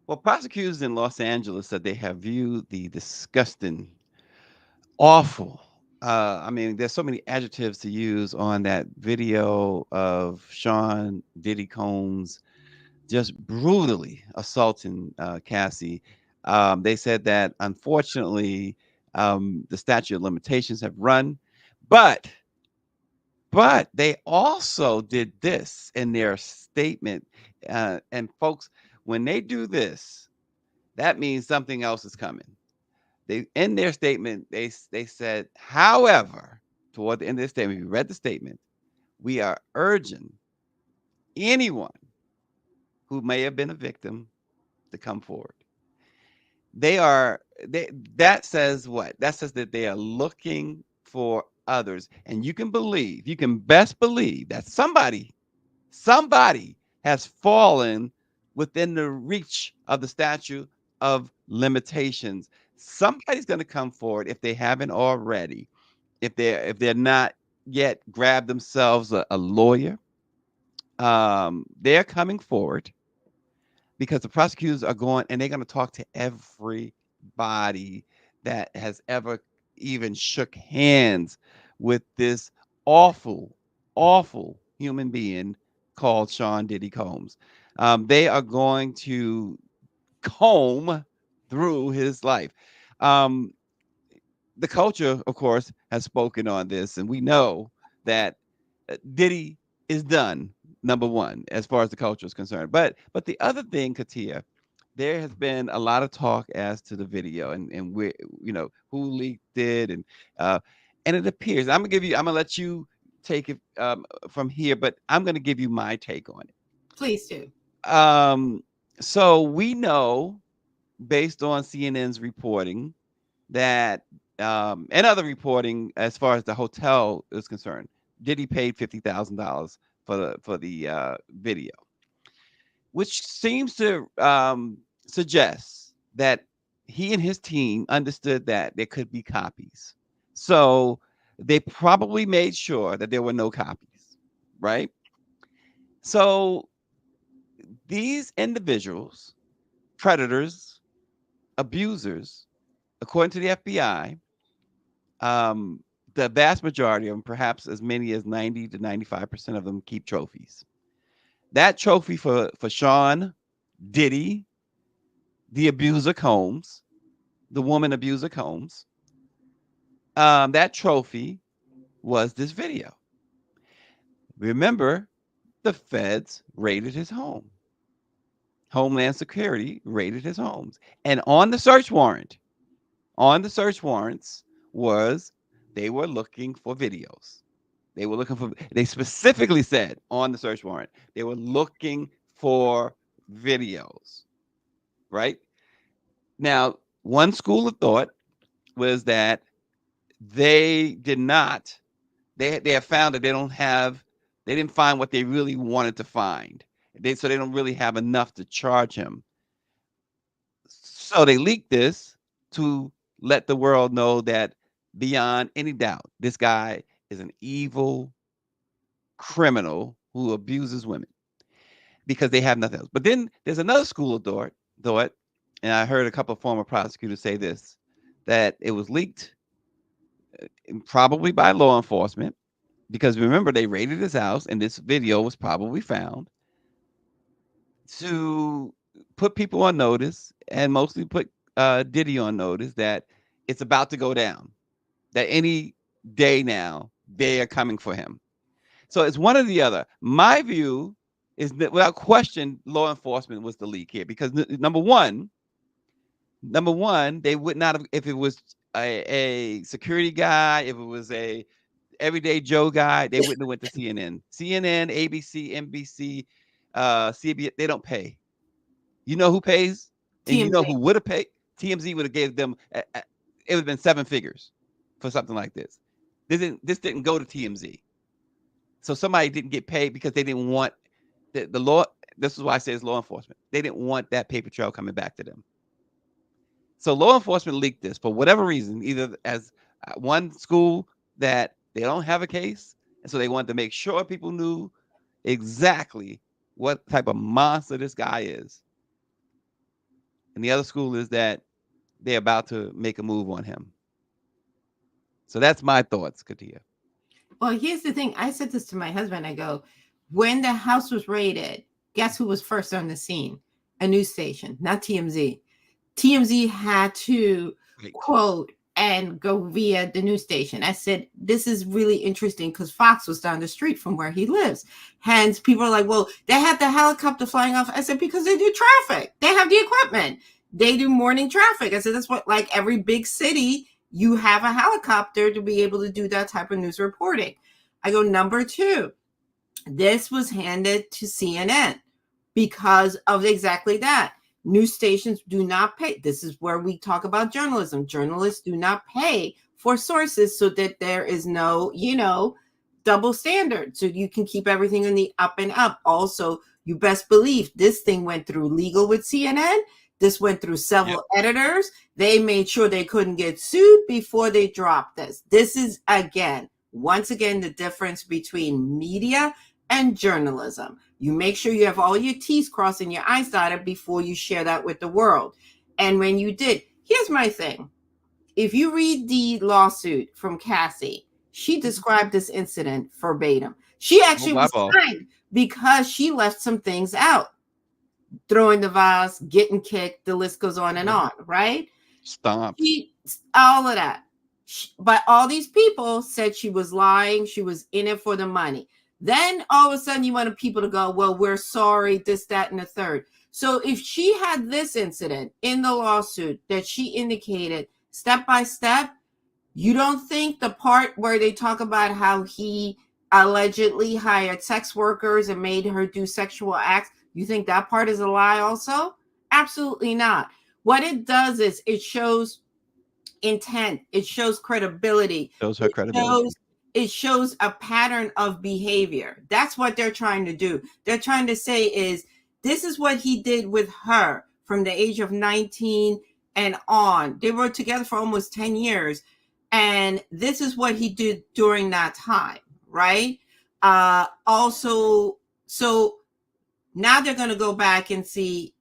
Well, prosecutors in Los Angeles said they have viewed the disgusting, awful, I mean, there's so many adjectives to use on that video of Sean Diddy Combs just brutally assaulting Cassie. They said that, unfortunately, the statute of limitations have run, but they also did this in their statement. And folks, when they do this, that means something else is coming. In their statement, they said, however, toward the end of the statement, if you read the statement, we are urging anyone who may have been a victim to come forward. That says what? That says that they are looking for others. And you can best believe that somebody has fallen within the reach of the statute of limitations. Somebody's going to come forward, if they haven't already, if they're not yet grabbed themselves a lawyer. They're coming forward because the prosecutors are going, and they're going to talk to everybody that has ever even shook hands with this awful, awful human being called Sean Diddy Combs. They are going to comb through his life. The culture, of course, has spoken on this, and we know that Diddy is done, number one, as far as the culture is concerned. But the other thing, Katia, there has been a lot of talk as to the video and where, you know, who leaked it, and it appears, I'm gonna let you take it from here, but I'm gonna give you my take on it. Please do. So we know, based on CNN's reporting, that and other reporting as far as the hotel is concerned, Diddy paid $50,000 for the video. which seems to suggest that he and his team understood that there could be copies. So they probably made sure that there were no copies, right? So these individuals, predators, abusers, according to the FBI, the vast majority of them, perhaps as many as 90 to 95% of them, keep trophies. That trophy for Sean, Diddy, the abuser Combs, the woman abuser Combs, that trophy was this video. Remember, the feds raided his home. Homeland Security raided his homes. And on the search warrants was they were looking for videos. They specifically said on the search warrant, they were looking for videos, right? Now, one school of thought was that they have found that they didn't find what they really wanted to find. So they don't really have enough to charge him. So they leaked this to let the world know that beyond any doubt, this guy is an evil criminal who abuses women because they have nothing else. But then there's another school of thought, and I heard a couple of former prosecutors say this, that it was leaked probably by law enforcement, because remember, they raided his house and this video was probably found to put people on notice, and mostly put Diddy on notice that it's about to go down, that any day now they are coming for him. So it's one or the other. My view is that without question, law enforcement was the leak here, because number one, they would not have, if it was a security guy, if it was a everyday Joe guy, they wouldn't have went to CNN, ABC, NBC, CBS. They don't pay. You know who pays, and TMZ. you know who would have paid. TMZ would have gave them. It would have been 7 figures for something like this. This didn't go to TMZ, so somebody didn't get paid because they didn't want the law. This is why I say it's law enforcement. They didn't want that paper trail coming back to them. So law enforcement leaked this for whatever reason, either as one school that they don't have a case, and so they wanted to make sure people knew exactly what type of monster this guy is. And the other school is that they're about to make a move on him. So that's my thoughts, Katia. Well, here's the thing. I said this to my husband. I go, when the house was raided, guess who was first on the scene? A news station, not TMZ. TMZ had to quote and go via the news station. I said, this is really interesting because Fox was down the street from where he lives. Hence, people are like, well, they had the helicopter flying off. I said, because they do traffic. They have the equipment. They do morning traffic. I said, that's what, like every big city, you have a helicopter to be able to do that type of news reporting. I go, number two, this was handed to CNN because of exactly that. News stations do not pay. This is where we talk about journalism. Journalists do not pay for sources so that there is no, double standard. So you can keep everything in the up and up. Also, you best believe this thing went through legal with CNN. This went through several editors. They made sure they couldn't get sued before they dropped this. This is, once again, the difference between media and journalism. You make sure you have all your T's crossed and your I's dotted before you share that with the world. And when you did, here's my thing. If you read the lawsuit from Cassie, she described this incident verbatim. She actually was fined because she left some things out. Throwing the vase, getting kicked, the list goes on and on, right? Stop. All of that. But all these people said she was lying. She was in it for the money. Then all of a sudden you wanted people to go, well, we're sorry, this, that, and the third. So if she had this incident in the lawsuit that she indicated step by step, you don't think the part where they talk about how he allegedly hired sex workers and made her do sexual acts, you think that part is a lie also? Absolutely not. What it does is it shows intent. It shows credibility. Shows her credibility. It shows a pattern of behavior. That's what they're trying to do. They're trying to say is This is what he did with her from the age of 19 and on. They were together for almost 10 years. And this is what he did during that time, right? Also, so now they're going to go back and see,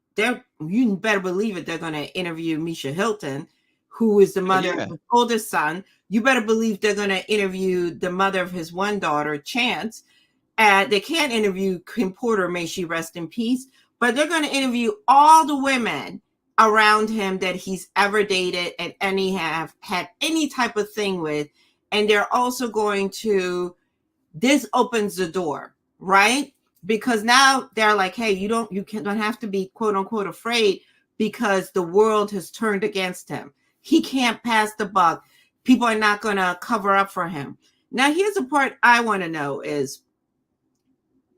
you better believe it, they're going to interview Misha Hilton, who is the mother of his oldest son. You better believe they're going to interview the mother of his one daughter, Chance. They can't interview Kim Porter, may she rest in peace, but they're going to interview all the women around him that he's ever dated and any have had any type of thing with. And they're also going to, this opens the door, right? Because now they're like, hey, you don't have to be quote unquote afraid because the world has turned against him. He can't pass the buck. People are not going to cover up for him. Now, here's the part I want to know is,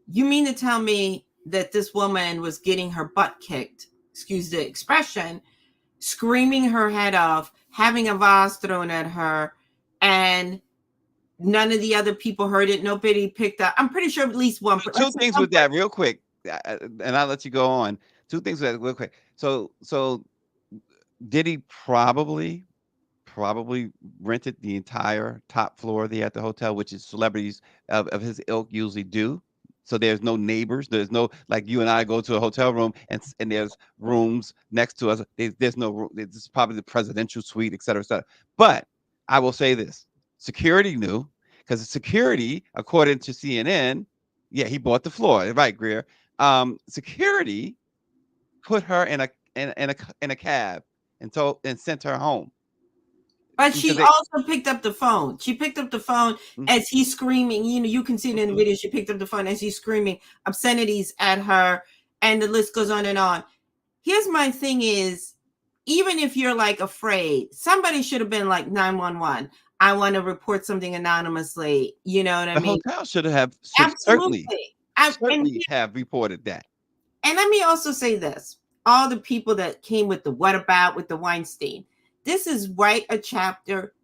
you mean to tell me that this woman was getting her butt kicked, excuse the expression, screaming her head off, having a vase thrown at her, and none of the other people heard it? Nobody picked up. I'm pretty sure at least one. Two things with that real quick, and I'll let you go on. Two things with that real quick. So Diddy probably rented the entire top floor there at the hotel, which is celebrities of his ilk usually do. So there's no neighbors. There's no, like you and I go to a hotel room and there's rooms next to us. There's no room. This is probably the presidential suite, et cetera, et cetera. But I will say this. Security knew, because the security, according to CNN, yeah, he bought the floor. Right, Greer. Security put her in a cab and sent her home. But she also picked up the phone. She picked up the phone as he's screaming. You know, you can see it in the video. She picked up the phone as he's screaming obscenities at her, and the list goes on and on. Here's my thing is, even if you're like afraid, somebody should have been like 911. I want to report something anonymously. You know what I mean? The hotel should have absolutely certainly have reported that. And let me also say this: all the people that came with the what about with the Weinstein. This is right a chapter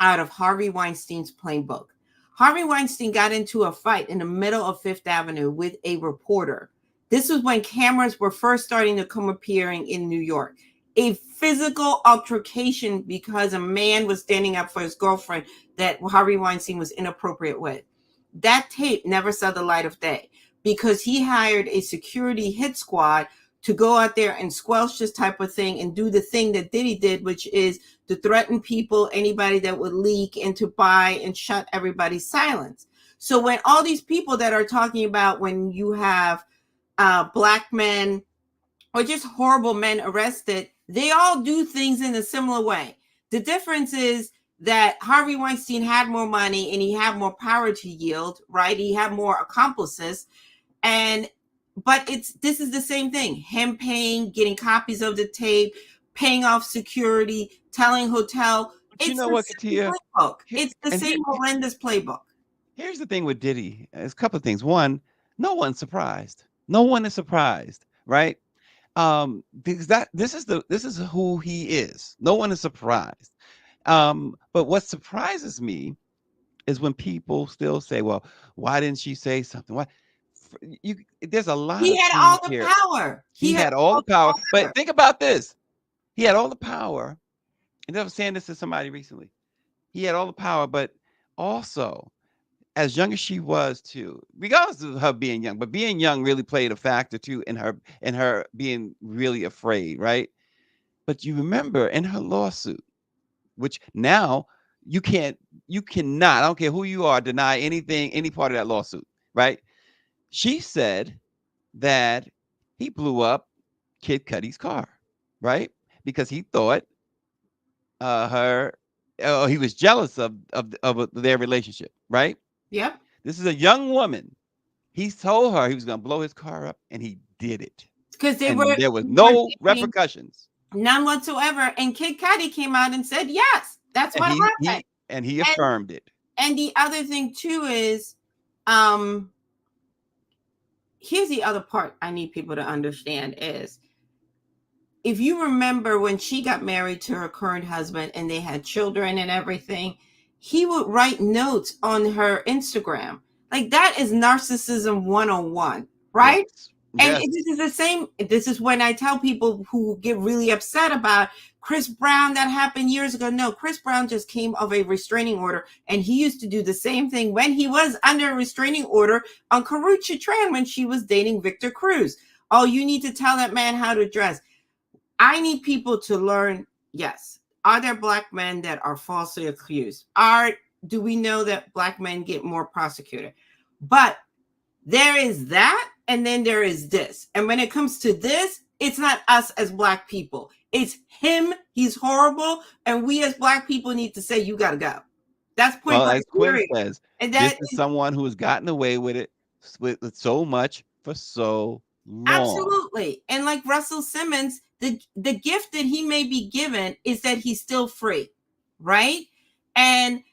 out of Harvey Weinstein's plain book. Harvey Weinstein got into a fight in the middle of Fifth Avenue with a reporter. This was when cameras were first starting to come appearing in New York. A physical altercation because a man was standing up for his girlfriend that Harvey Weinstein was inappropriate with. That tape never saw the light of day because he hired a security hit squad to go out there and squelch this type of thing and do the thing that Diddy did, which is to threaten people, anybody that would leak, and to buy and shut everybody's silence. So when all these people that are talking about when you have black men or just horrible men arrested, they all do things in a similar way. The difference is that Harvey Weinstein had more money and he had more power to yield, right? He had more accomplices. But this is the same thing. Him paying, getting copies of the tape, paying off security, telling hotel. But you know what, Katia? It's the same horrendous playbook. Here's the thing with Diddy. There's a couple of things. One, no one's surprised. No one is surprised, right? Because this is who he is. No one is surprised. But what surprises me is when people still say, "Well, why didn't she say something?" Why? There's a lot. He had all the power. He had all the power. But think about this. He had all the power. And I was saying this to somebody recently. He had all the power, but also, as young as she was too, regardless of her being young, but being young really played a factor too in her being really afraid, right? But you remember in her lawsuit, which now you cannot, I don't care who you are, deny anything, any part of that lawsuit, right? She said that he blew up Kid Cudi's car, right? Because he thought he was jealous of their relationship, right? Yep. This is a young woman. He told her he was going to blow his car up, and he did it. Because there was no repercussions. None whatsoever. And Kid Cudi came out and said, yes, that's what happened. And he affirmed it. And the other thing too is, here's the other part I need people to understand is, if you remember when she got married to her current husband and they had children and everything, he would write notes on her Instagram. Like, that is narcissism 101, right? And Yes. this is the same. This is when I tell people who get really upset about Chris Brown, that happened years ago. No, Chris Brown just came of a restraining order, and he used to do the same thing when he was under a restraining order on Karrueche Tran when she was dating Victor Cruz. Oh, you need to tell that man how to dress. I need people to learn. Yes, are there black men that are falsely accused? Do we know that black men get more prosecuted? But there is that, and then there is this. And when it comes to this, it's not us as black people. It's him. He's horrible. And we as black people need to say, you got to go. That's point Well, blank as Quinn period. says, And this that is someone who has gotten away with it with so much for so long. absolutely. And like Russell Simmons, the gift that he may be given is that he's still free, right? And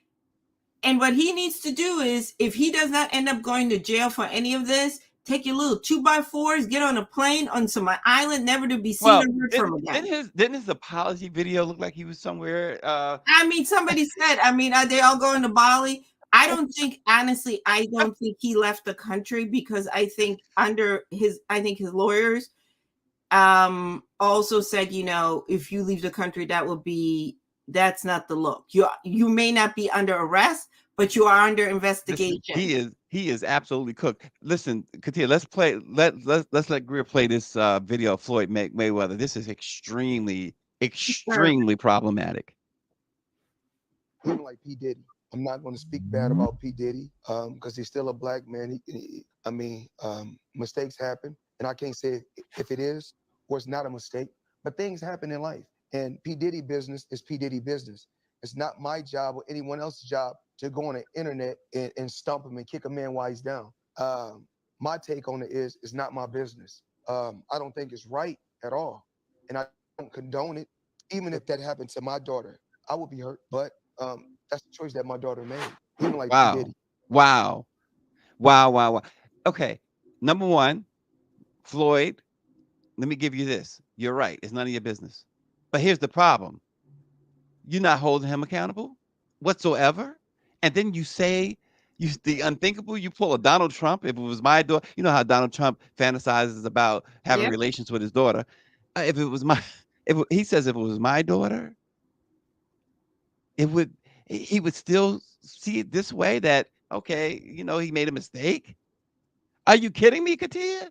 what he needs to do is, if he does not end up going to jail for any of this, take your little 2x4s, get on a plane on some island, never to be seen or heard from again. Didn't his apology video look like he was somewhere? I mean, somebody said, are they all going to Bali? I don't think, honestly, I don't think he left the country, because I think his lawyers also said, if you leave the country, that's not the look. You may not be under arrest, but you are under investigation. Listen, he is absolutely cooked. Listen, Katia, let's let Greer play this video of Floyd Mayweather. This is extremely problematic. Even like P. Diddy. I'm not going to speak bad about P. Diddy because he's still a black man. Mistakes happen, and I can't say if it is or it's not a mistake, but things happen in life. And P. Diddy business is P. Diddy business. It's not my job or anyone else's job to go on the internet and stump him and kick a man while he's down. My take on it is it's not my business. I don't think it's right at all. And I don't condone it. Even if that happened to my daughter, I would be hurt. But that's the choice that my daughter made. Even like P. Diddy. Wow. Okay. Number one, Floyd, let me give you this. You're right. It's none of your business. But here's the problem. You're not holding him accountable whatsoever. And then you say the unthinkable. You pull a Donald Trump. If it was my daughter, you know how Donald Trump fantasizes about having relations with his daughter. He says if it was my daughter, he would still see it this way, that, okay, he made a mistake. Are you kidding me, Katia?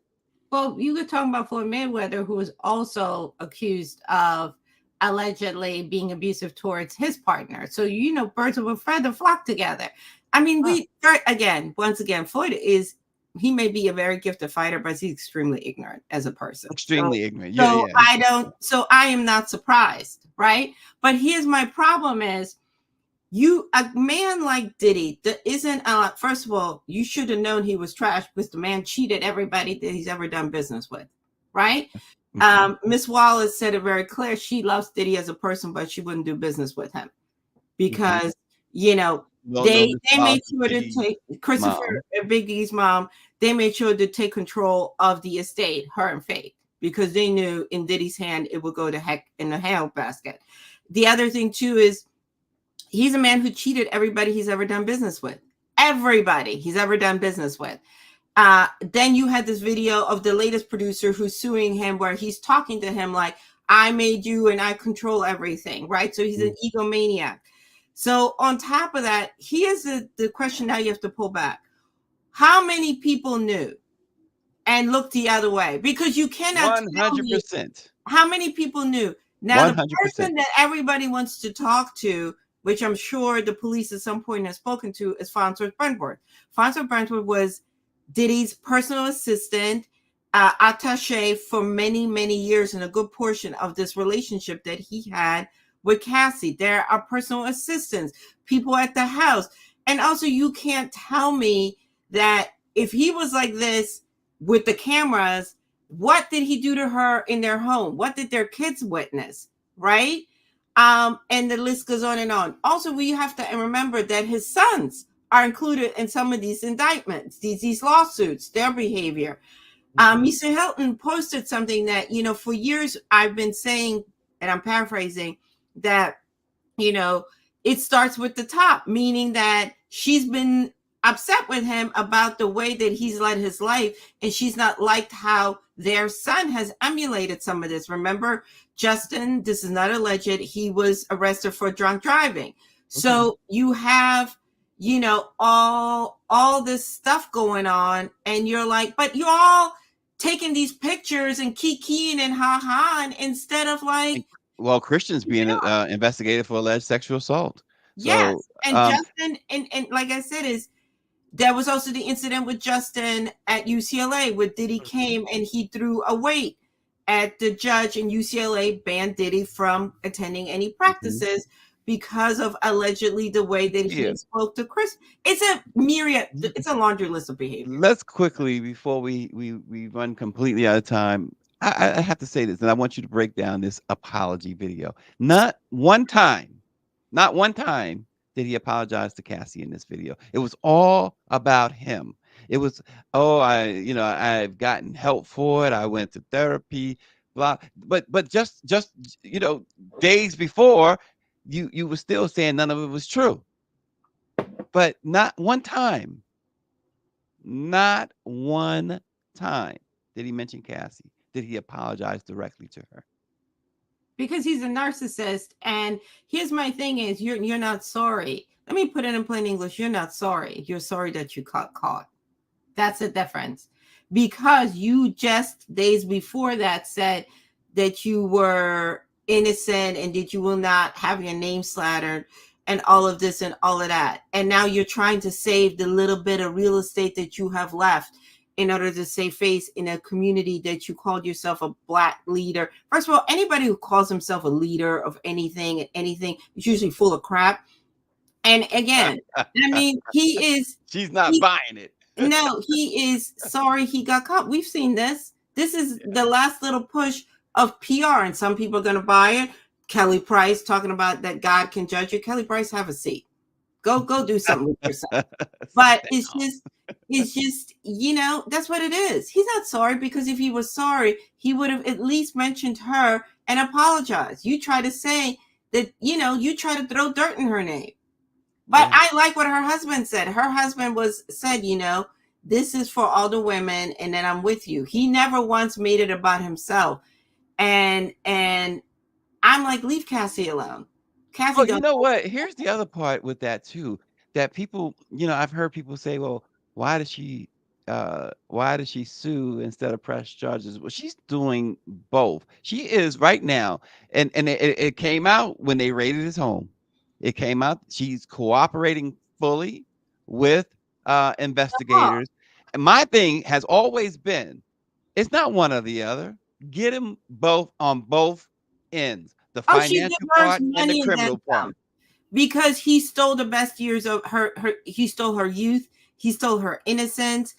Well, you could talk about Floyd Mayweather, who was also accused of allegedly being abusive towards his partner. So, birds of a feather flock together. I mean, once again, Floyd he may be a very gifted fighter, but he's extremely ignorant as a person. Extremely ignorant. So I am not surprised, right? But here's my problem is, a man like Diddy that isn't first of all, you should have known he was trash, because the man cheated everybody that he's ever done business with, right? Miss Wallace said it very clear. She loves Diddy as a person, but she wouldn't do business with him because they made sure to take Christopher Big E's mom. They made sure to take control of the estate, her and Faith, because they knew in Diddy's hand it would go to heck in the hell basket. The other thing too is, he's a man who cheated everybody he's ever done business with. Everybody he's ever done business with. Then you had this video of the latest producer who's suing him, where he's talking to him like, I made you and I control everything, right? So he's an egomaniac. So on top of that, here's the question now you have to pull back. How many people knew and looked the other way? Because you cannot 100%. How many people knew? Now 100%. The person that everybody wants to talk to, which I'm sure the police at some point has spoken to, is Farnsworth Brentworth. Farnsworth Brentworth was Diddy's personal assistant, attaché for many, many years, and a good portion of this relationship that he had with Cassie. There are personal assistants, people at the house. And also, you can't tell me that if he was like this with the cameras, what did he do to her in their home? What did their kids witness, right? And the list goes on and on. Also, we have to remember that his sons are included in some of these indictments, these lawsuits, their behavior. Mr. Hilton posted something that, for years I've been saying, and I'm paraphrasing, that, it starts with the top, meaning that she's been upset with him about the way that he's led his life, and she's not liked how their son has emulated some of this. Remember, Justin, this is not alleged, he was arrested for drunk driving. So you have, you know, all this stuff going on, and you're like, but you're all taking these pictures and kikiing and ha-ha, instead of like, well, Christian's being investigated for alleged sexual assault. yes. So, And Justin, and like I said, there was also the incident with Justin at UCLA where Diddy came and he threw a weight at the judge, and UCLA banned Diddy from attending any practices because of allegedly the way that he spoke to Chris. It's a myriad, it's a laundry list of behavior. Let's quickly, before we run completely out of time, I have to say this, and I want you to break down this apology video. Not one time did he apologize to Cassie in this video. It was all about him. It was, I've gotten help for it. I went to therapy, blah. But just days before, you were still saying none of it was true. But not one time did he mention Cassie. Did he apologize directly to her? Because he's a narcissist. And here's my thing is, you're not sorry. Let me put it in plain English. You're not sorry. You're sorry that you got caught. That's the difference. Because you just days before that said that you were innocent and that you will not have your name slattered and all of this and all of that. And now you're trying to save the little bit of real estate that you have left in order to save face in a community that you called yourself a Black leader. First of all, anybody who calls himself a leader of anything is usually full of crap. And again, I mean, she's not buying it. No, he is sorry he got caught. We've seen this. This is the last little push of PR, and some people are going to buy it. Kelly Price talking about that God can judge you. Kelly Price, have a seat. Go do something with yourself. But it's just, that's what it is. He's not sorry, because if he was sorry, he would have at least mentioned her and apologized. You try to say that, you try to throw dirt in her name. But I like what her husband said. Her husband said, this is for all the women, and then I'm with you. He never once made it about himself. And I'm like, leave Cassie alone. Cassie, well, you know what? Here's the other part with that too. That people, I've heard people say, well, why does she sue instead of press charges? Well, she's doing both. She is right now, and it came out when they raided his home. It came out she's cooperating fully with investigators. And my thing has always been, it's not one or the other. Get him both on both ends, the financial part and the criminal part. Because he stole the best years of her. He stole her youth. He stole her innocence.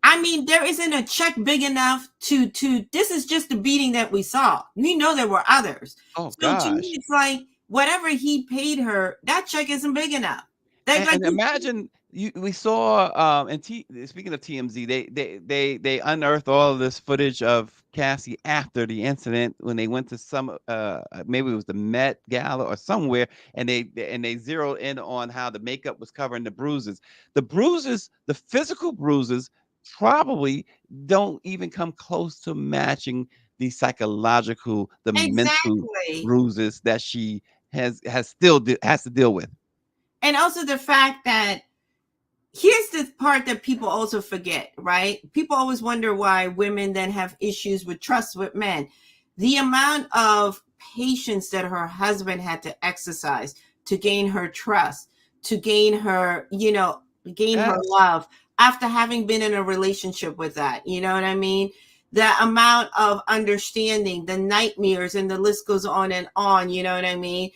I mean, there isn't a check big enough to. This is just the beating that we saw. We know there were others. Oh, so gosh. To me, it's like whatever he paid her, that check isn't big enough. And imagine we saw speaking of TMZ, they unearthed all of this footage of Cassie after the incident when they went to some maybe it was the Met Gala or somewhere, and they zeroed in on how the makeup was covering the bruises. The physical bruises probably don't even come close to matching the psychological, mental bruises that she has to deal with. And also the fact that here's the part that people also forget, right? People always wonder why women then have issues with trust with men. The amount of patience that her husband had to exercise to gain her trust, to gain her, her love after having been in a relationship with that. You know what I mean? The amount of understanding, the nightmares, and the list goes on and on. You know what I mean?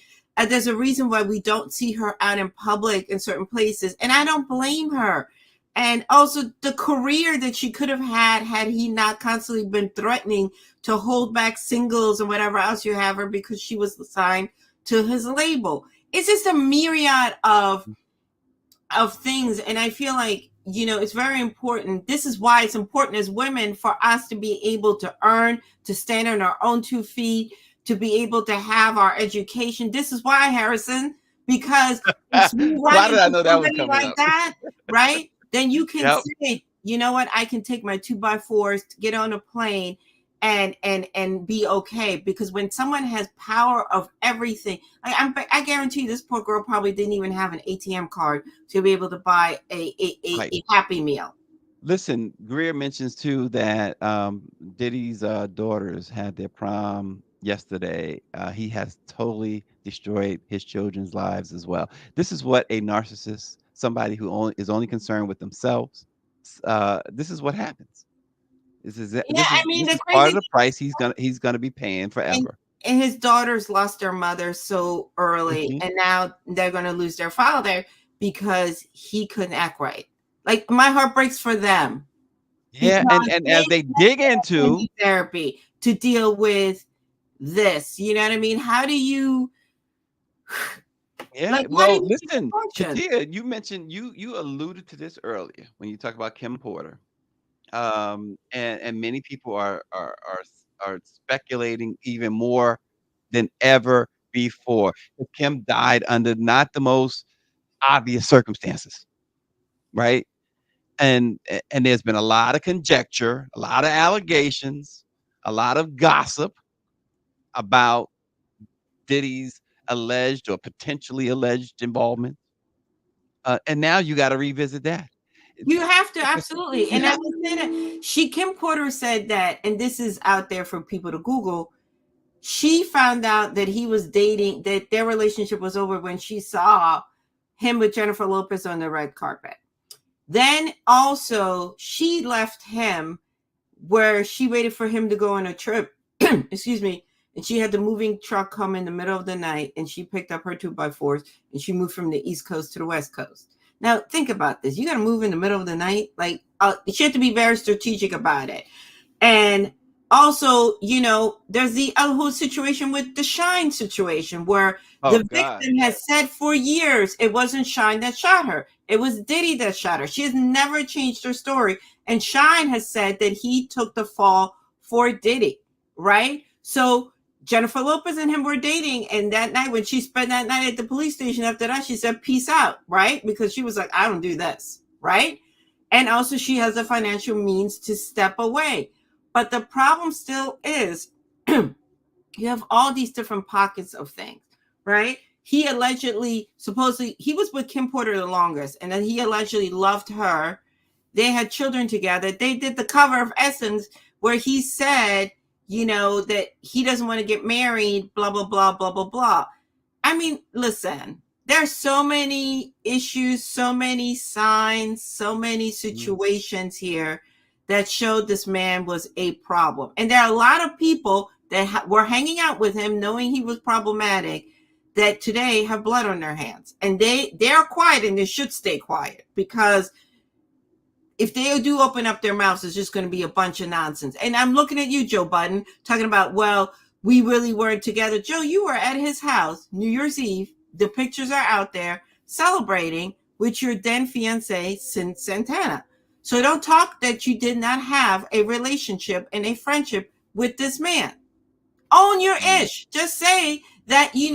There's a reason why we don't see her out in public in certain places. And I don't blame her. And also the career that she could have had he not constantly been threatening to hold back singles and whatever else you have her because she was assigned to his label. It's just a myriad of things. And I feel like, it's very important. This is why it's important as women for us to be able to earn, to stand on our own 2 feet, to be able to have our education. This is why, Harrison, Because if you run Why did I into know that was somebody coming like up? that, right? Then you can Yep. say, you know what, I can take my 2x4s, get on a plane, and be okay. Because when someone has power of everything, I guarantee this poor girl probably didn't even have an ATM card to be able to buy Right. a Happy Meal. Listen, Greer mentions too that Diddy's daughters had their prom yesterday. He has totally destroyed his children's lives as well. This is what a narcissist, somebody who is only concerned with themselves, this is what happens. Yeah, I mean, This the is part crazy of the price he's gonna be paying and, forever. and his daughters lost their mother so early, Mhm. and now they're going to lose their father because he couldn't act right. Like, my heart breaks for them Yeah, because and they as they dig into need therapy to deal with this. You know what I mean? How do you Yeah, like? How do well, you listen, function? Katia, you mentioned you alluded to this earlier when you talk about Kim Porter. And many people are speculating even more than ever before. That Kim died under not the most obvious circumstances, right? And there's been a lot of conjecture, a lot of allegations, a lot of gossip about Diddy's alleged or potentially alleged involvement. And now you got to revisit that. You have to, absolutely. And I would say that Kim Porter said that, and this is out there for people to Google. She found out that he was dating, that their relationship was over when she saw him with Jennifer Lopez on the red carpet. Then also she left him where she waited for him to go on a trip. Excuse me. And she had the moving truck come in the middle of the night, and she picked up her 2x4s and she moved from the East Coast to the West Coast. Now think about this. You got to move in the middle of the night. Like, she had to be very strategic about it. And also, there's the whole situation with the Shine situation where the victim has said for years it wasn't Shine that shot her. It was Diddy that shot her. She has never changed her story. And Shine has said that he took the fall for Diddy, right? So Jennifer Lopez and him were dating. And that night, when she spent that night at the police station, after that, she said, peace out, right? Because she was like, I don't do this, right? And also she has the financial means to step away. But the problem still is you have all these different pockets of things, right? He supposedly, he was with Kim Porter the longest, and then he allegedly loved her. They had children together. They did the cover of Essence where he said, that he doesn't want to get married, blah, blah, blah, blah, blah, blah. I mean, listen, there's so many issues, so many signs, so many situations here that showed this man was a problem. And there are a lot of people that were hanging out with him knowing he was problematic that today have blood on their hands. And they're quiet, and they should stay quiet, because if they do open up their mouths, it's just going to be a bunch of nonsense. And I'm looking at you, Joe Budden, talking about, well, we really weren't together. Joe, you were at his house, New Year's Eve. The pictures are out there, celebrating with your then fiance, Santana. So don't talk that you did not have a relationship and a friendship with this man. Own your ish. Just say that, you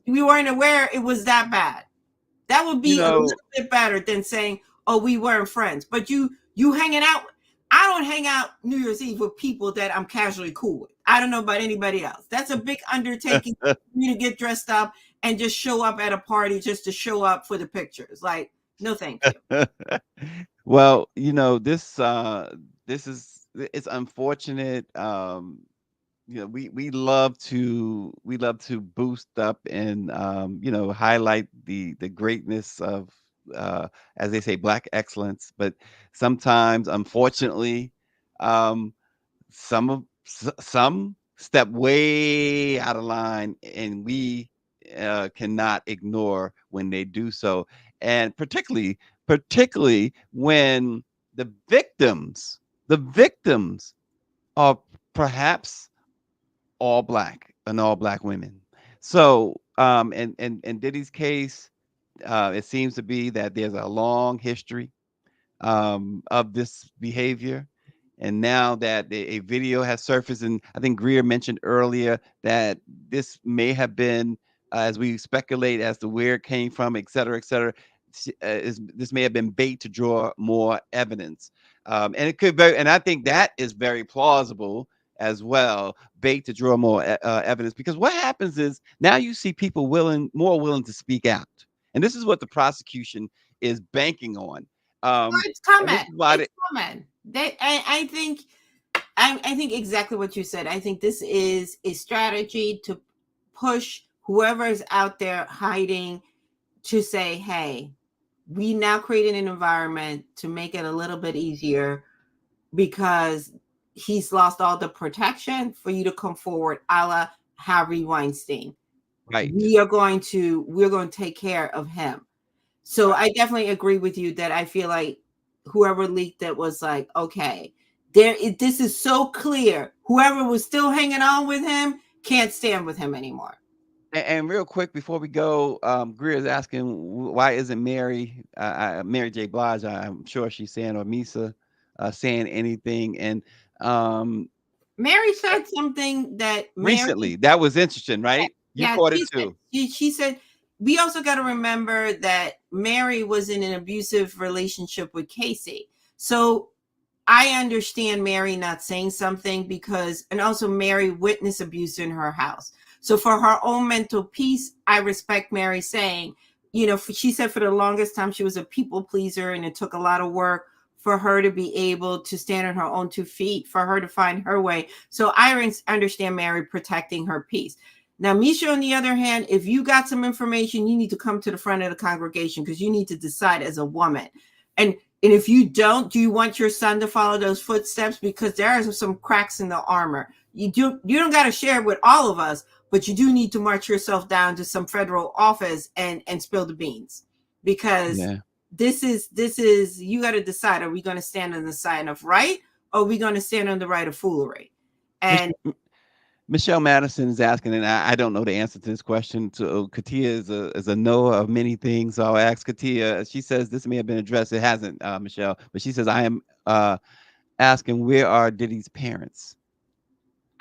weren't aware it was that bad. That would be a little bit better than saying, oh, we weren't friends. But you hanging out. I don't hang out New Year's Eve with people that I'm casually cool with. I don't know about anybody else. That's a big undertaking for me to get dressed up and just show up at a party just to show up for the pictures. Like, no, thank you. Well, it's unfortunate. We love to boost up and highlight the greatness of as they say, Black excellence. But sometimes, unfortunately, some step way out of line, and we cannot ignore when they do so. And particularly when the victims are perhaps all Black and all Black women. So in Diddy's case, it seems to be that there's a long history of this behavior. And now that a video has surfaced, and I think Greer mentioned earlier that this may have been as we speculate as to where it came from, et cetera, this may have been bait to draw more evidence. And it could very, and I think that is very plausible as well, bait to draw more evidence, because what happens is now you see people more willing to speak out. And this is what the prosecution is banking on. It's coming. It's coming. I think exactly what you said. I think this is a strategy to push whoever is out there hiding to say, hey, we now created an environment to make it a little bit easier because he's lost all the protection for you to come forward, a la Harvey Weinstein. Right. We're going to take care of him. So I definitely agree with you that I feel like whoever leaked it was like, okay, this is so clear. Whoever was still hanging on with him can't stand with him anymore. And real quick before we go, Greer is asking why isn't Mary J. Blige, I'm sure she's saying, or Misa saying anything. And Mary said something that recently that was interesting, right? You caught it too. She said, we also got to remember that Mary was in an abusive relationship with Cassie. So I understand Mary not saying something and also Mary witnessed abuse in her house. So for her own mental peace, I respect Mary saying, she said for the longest time she was a people pleaser, and it took a lot of work for her to be able to stand on her own 2 feet, for her to find her way. So I understand Mary protecting her peace. Now, Misha, on the other hand, if you got some information, you need to come to the front of the congregation because you need to decide as a woman. And if you don't, do you want your son to follow those footsteps? Because there are some cracks in the armor. You don't got to share with all of us, but you do need to march yourself down to some federal office and spill the beans, because this is you got to decide, are we going to stand on the side of right, or are we going to stand on the right of foolery? And Michelle Madison is asking, and I don't know the answer to this question. So Katia is a knower of many things. So I'll ask Katia. She says this may have been addressed. It hasn't, Michelle, but she says, I am asking, where are Diddy's parents?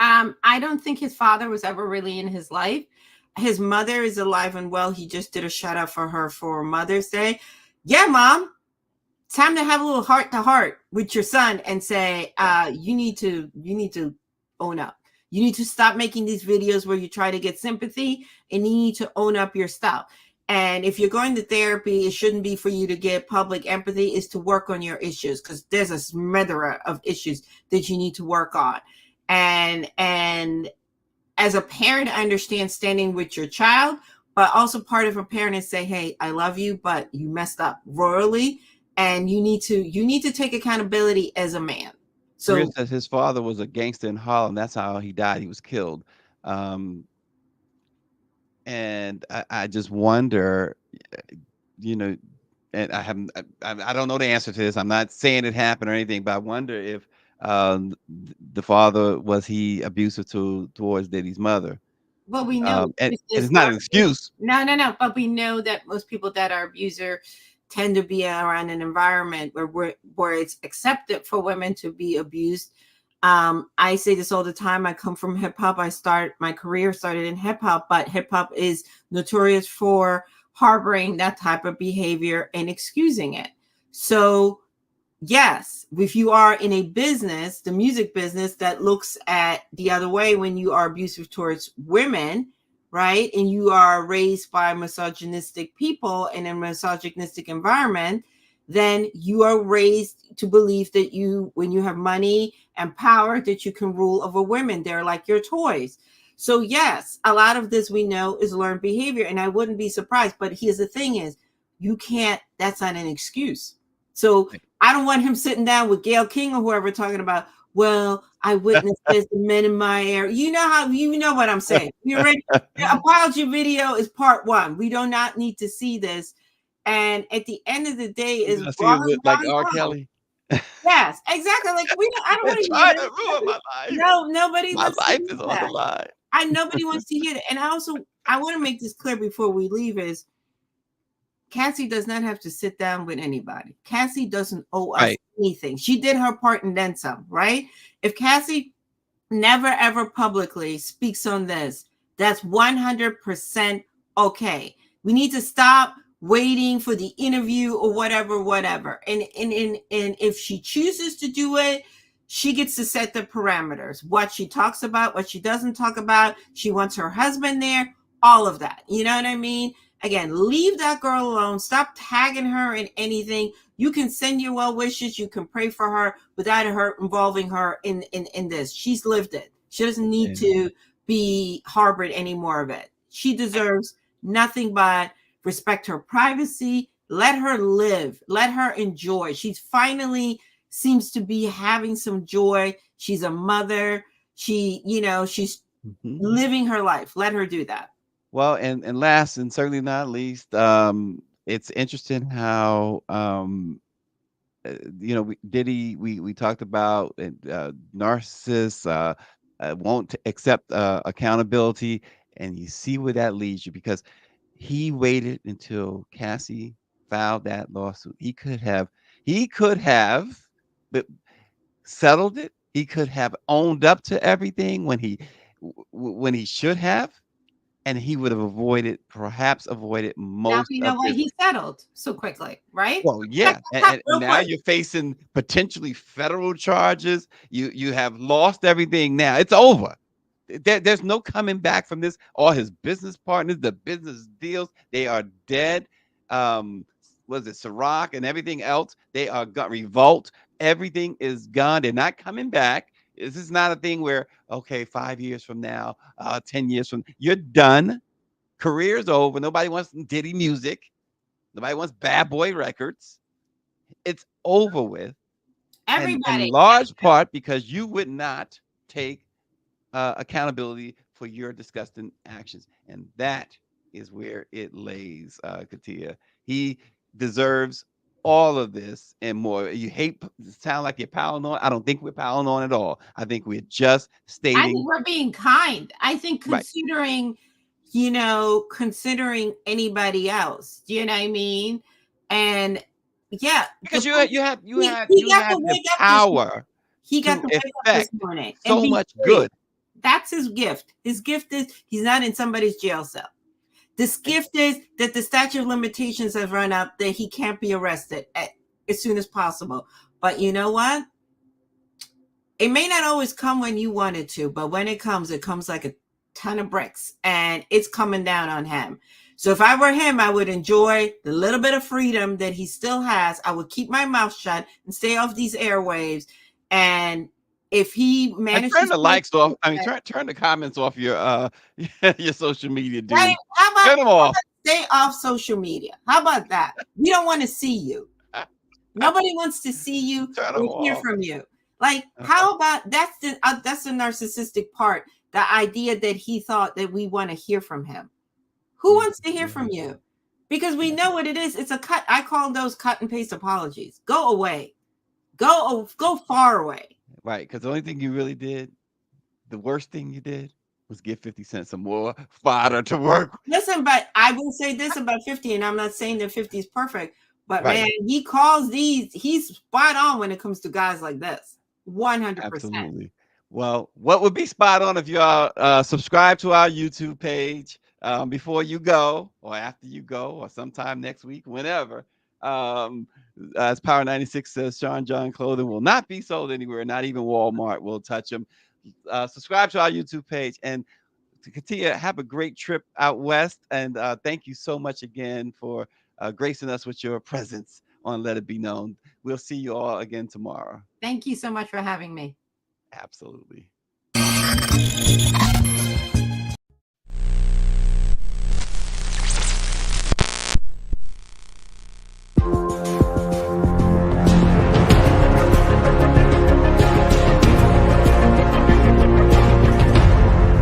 I don't think his father was ever really in his life. His mother is alive and well. He just did a shout out for her for Mother's Day. Yeah, Mom, time to have a little heart to heart with your son and say, you need to own up. You need to stop making these videos where you try to get sympathy, and you need to own up your stuff. And if you're going to therapy, it shouldn't be for you to get public empathy. It's to work on your issues, because there's a smattering of issues that you need to work on. And as a parent, I understand standing with your child, but also part of a parent is say, hey, I love you, but you messed up royally, and you need to take accountability as a man. So Greer says his father was a gangster in Harlem. That's how he died. He was killed. And I just wonder, and I don't know the answer to this. I'm not saying it happened or anything, but I wonder if the father, was he abusive towards Diddy's mother? Well, we know it's not an excuse. No. But we know that most people that are abusers tend to be around an environment where it's accepted for women to be abused. I say this all the time. I come from hip hop. My career started in hip hop, but hip hop is notorious for harboring that type of behavior and excusing it. So yes, if you are in a business, the music business, that looks at the other way when you are abusive towards women, right? And you are raised by misogynistic people in a misogynistic environment, then you are raised to believe that when you have money and power, that you can rule over women. They're like your toys. So yes, a lot of this we know is learned behavior, and I wouldn't be surprised. But here's the thing is, that's not an excuse. So I don't want him sitting down with Gayle King or whoever talking about, well, I witnessed this, the men in my area. You know what I'm saying. You already, the apology video is part 1. We do not need to see this. And at the end of the day, is like R. Kelly. Yes, exactly. Like I don't want to trying to ruin my life. No, nobody. My life is on the line. Nobody wants to hear it. And I want to make this clear before we leave: is Cassie does not have to sit down with anybody. Cassie doesn't owe us anything. She did her part and then some, right? If Cassie never ever publicly speaks on this, that's 100% okay. We need to stop waiting for the interview or whatever. And if she chooses to do it, she gets to set the parameters. What she talks about, what she doesn't talk about. She wants her husband there, all of that. You know what I mean? Again, leave that girl alone. Stop tagging her in anything. You can send your well wishes. You can pray for her without her involving her in this. She's lived it. She doesn't need to be harbored any more of it. She deserves nothing but respect her privacy. Let her live. Let her enjoy. She's finally seems to be having some joy. She's a mother. She's living her life. Let her do that. Well, and last and certainly not least, it's interesting how Diddy, we talked about narcissists won't accept accountability, and you see where that leads you, because he waited until Cassie filed that lawsuit. He could have settled it. He could have owned up to everything when he should have, and he would have perhaps avoided most. Now you know why he settled so quickly, right? Well, yeah, and now you're facing potentially federal charges. You have lost everything. Now it's over. There's no coming back from this. All his business partners, the business deals, they are dead. Was it Ciroc and everything else? They are got Revolt. Everything is gone. They're not coming back. This is not a thing where, okay, 5 years from now, 10 years from, you're done. Career's over. Nobody wants Diddy music. Nobody wants Bad Boy Records. It's over with. Everybody. In large part because you would not take accountability for your disgusting actions. And that is where it lays, Katia. He deserves all of this and more. You sound like you're piling on. I don't think we're piling on at all. I think we're just stating. I think we're being kind. I think considering, considering anybody else. Do you know what I mean? And yeah, because you have the power. He got to wake up this morning. So much good. That's his gift. His gift is he's not in somebody's jail cell. This gift is that the statute of limitations has run up, that he can't be arrested as soon as possible. But you know what? It may not always come when you want it to, but when it comes like a ton of bricks, and it's coming down on him. So if I were him, I would enjoy the little bit of freedom that he still has. I would keep my mouth shut and stay off these airwaves. And if he manages turn the likes off, turn the comments off your your social media, dude. Right? How about turn them off? Stay off social media. How about that? We don't want to see you. Nobody wants to see you or hear from you. Like, how about that's the narcissistic part. The idea that he thought that we want to hear from him. Who wants to hear from you? Because we know what it is. It's a cut. I call those cut and paste apologies. Go away. Go far away. Right, because the only thing you really did, the worst thing you did, was give 50 Cent some more fodder to work. Listen, but I will say this about 50, and I'm not saying that 50 is perfect, but man, he calls he's spot on when it comes to guys like this. 100%. Absolutely. Well, what would be spot on if y'all subscribe to our YouTube page before you go, or after you go, or sometime next week, whenever. As Power 96 says, Sean John clothing will not be sold anywhere, not even Walmart will touch them. Subscribe to our YouTube page, and to Katia, have a great trip out west, and thank you so much again for gracing us with your presence on Let It Be Known. We'll see you all again tomorrow. Thank you so much for having me. Absolutely.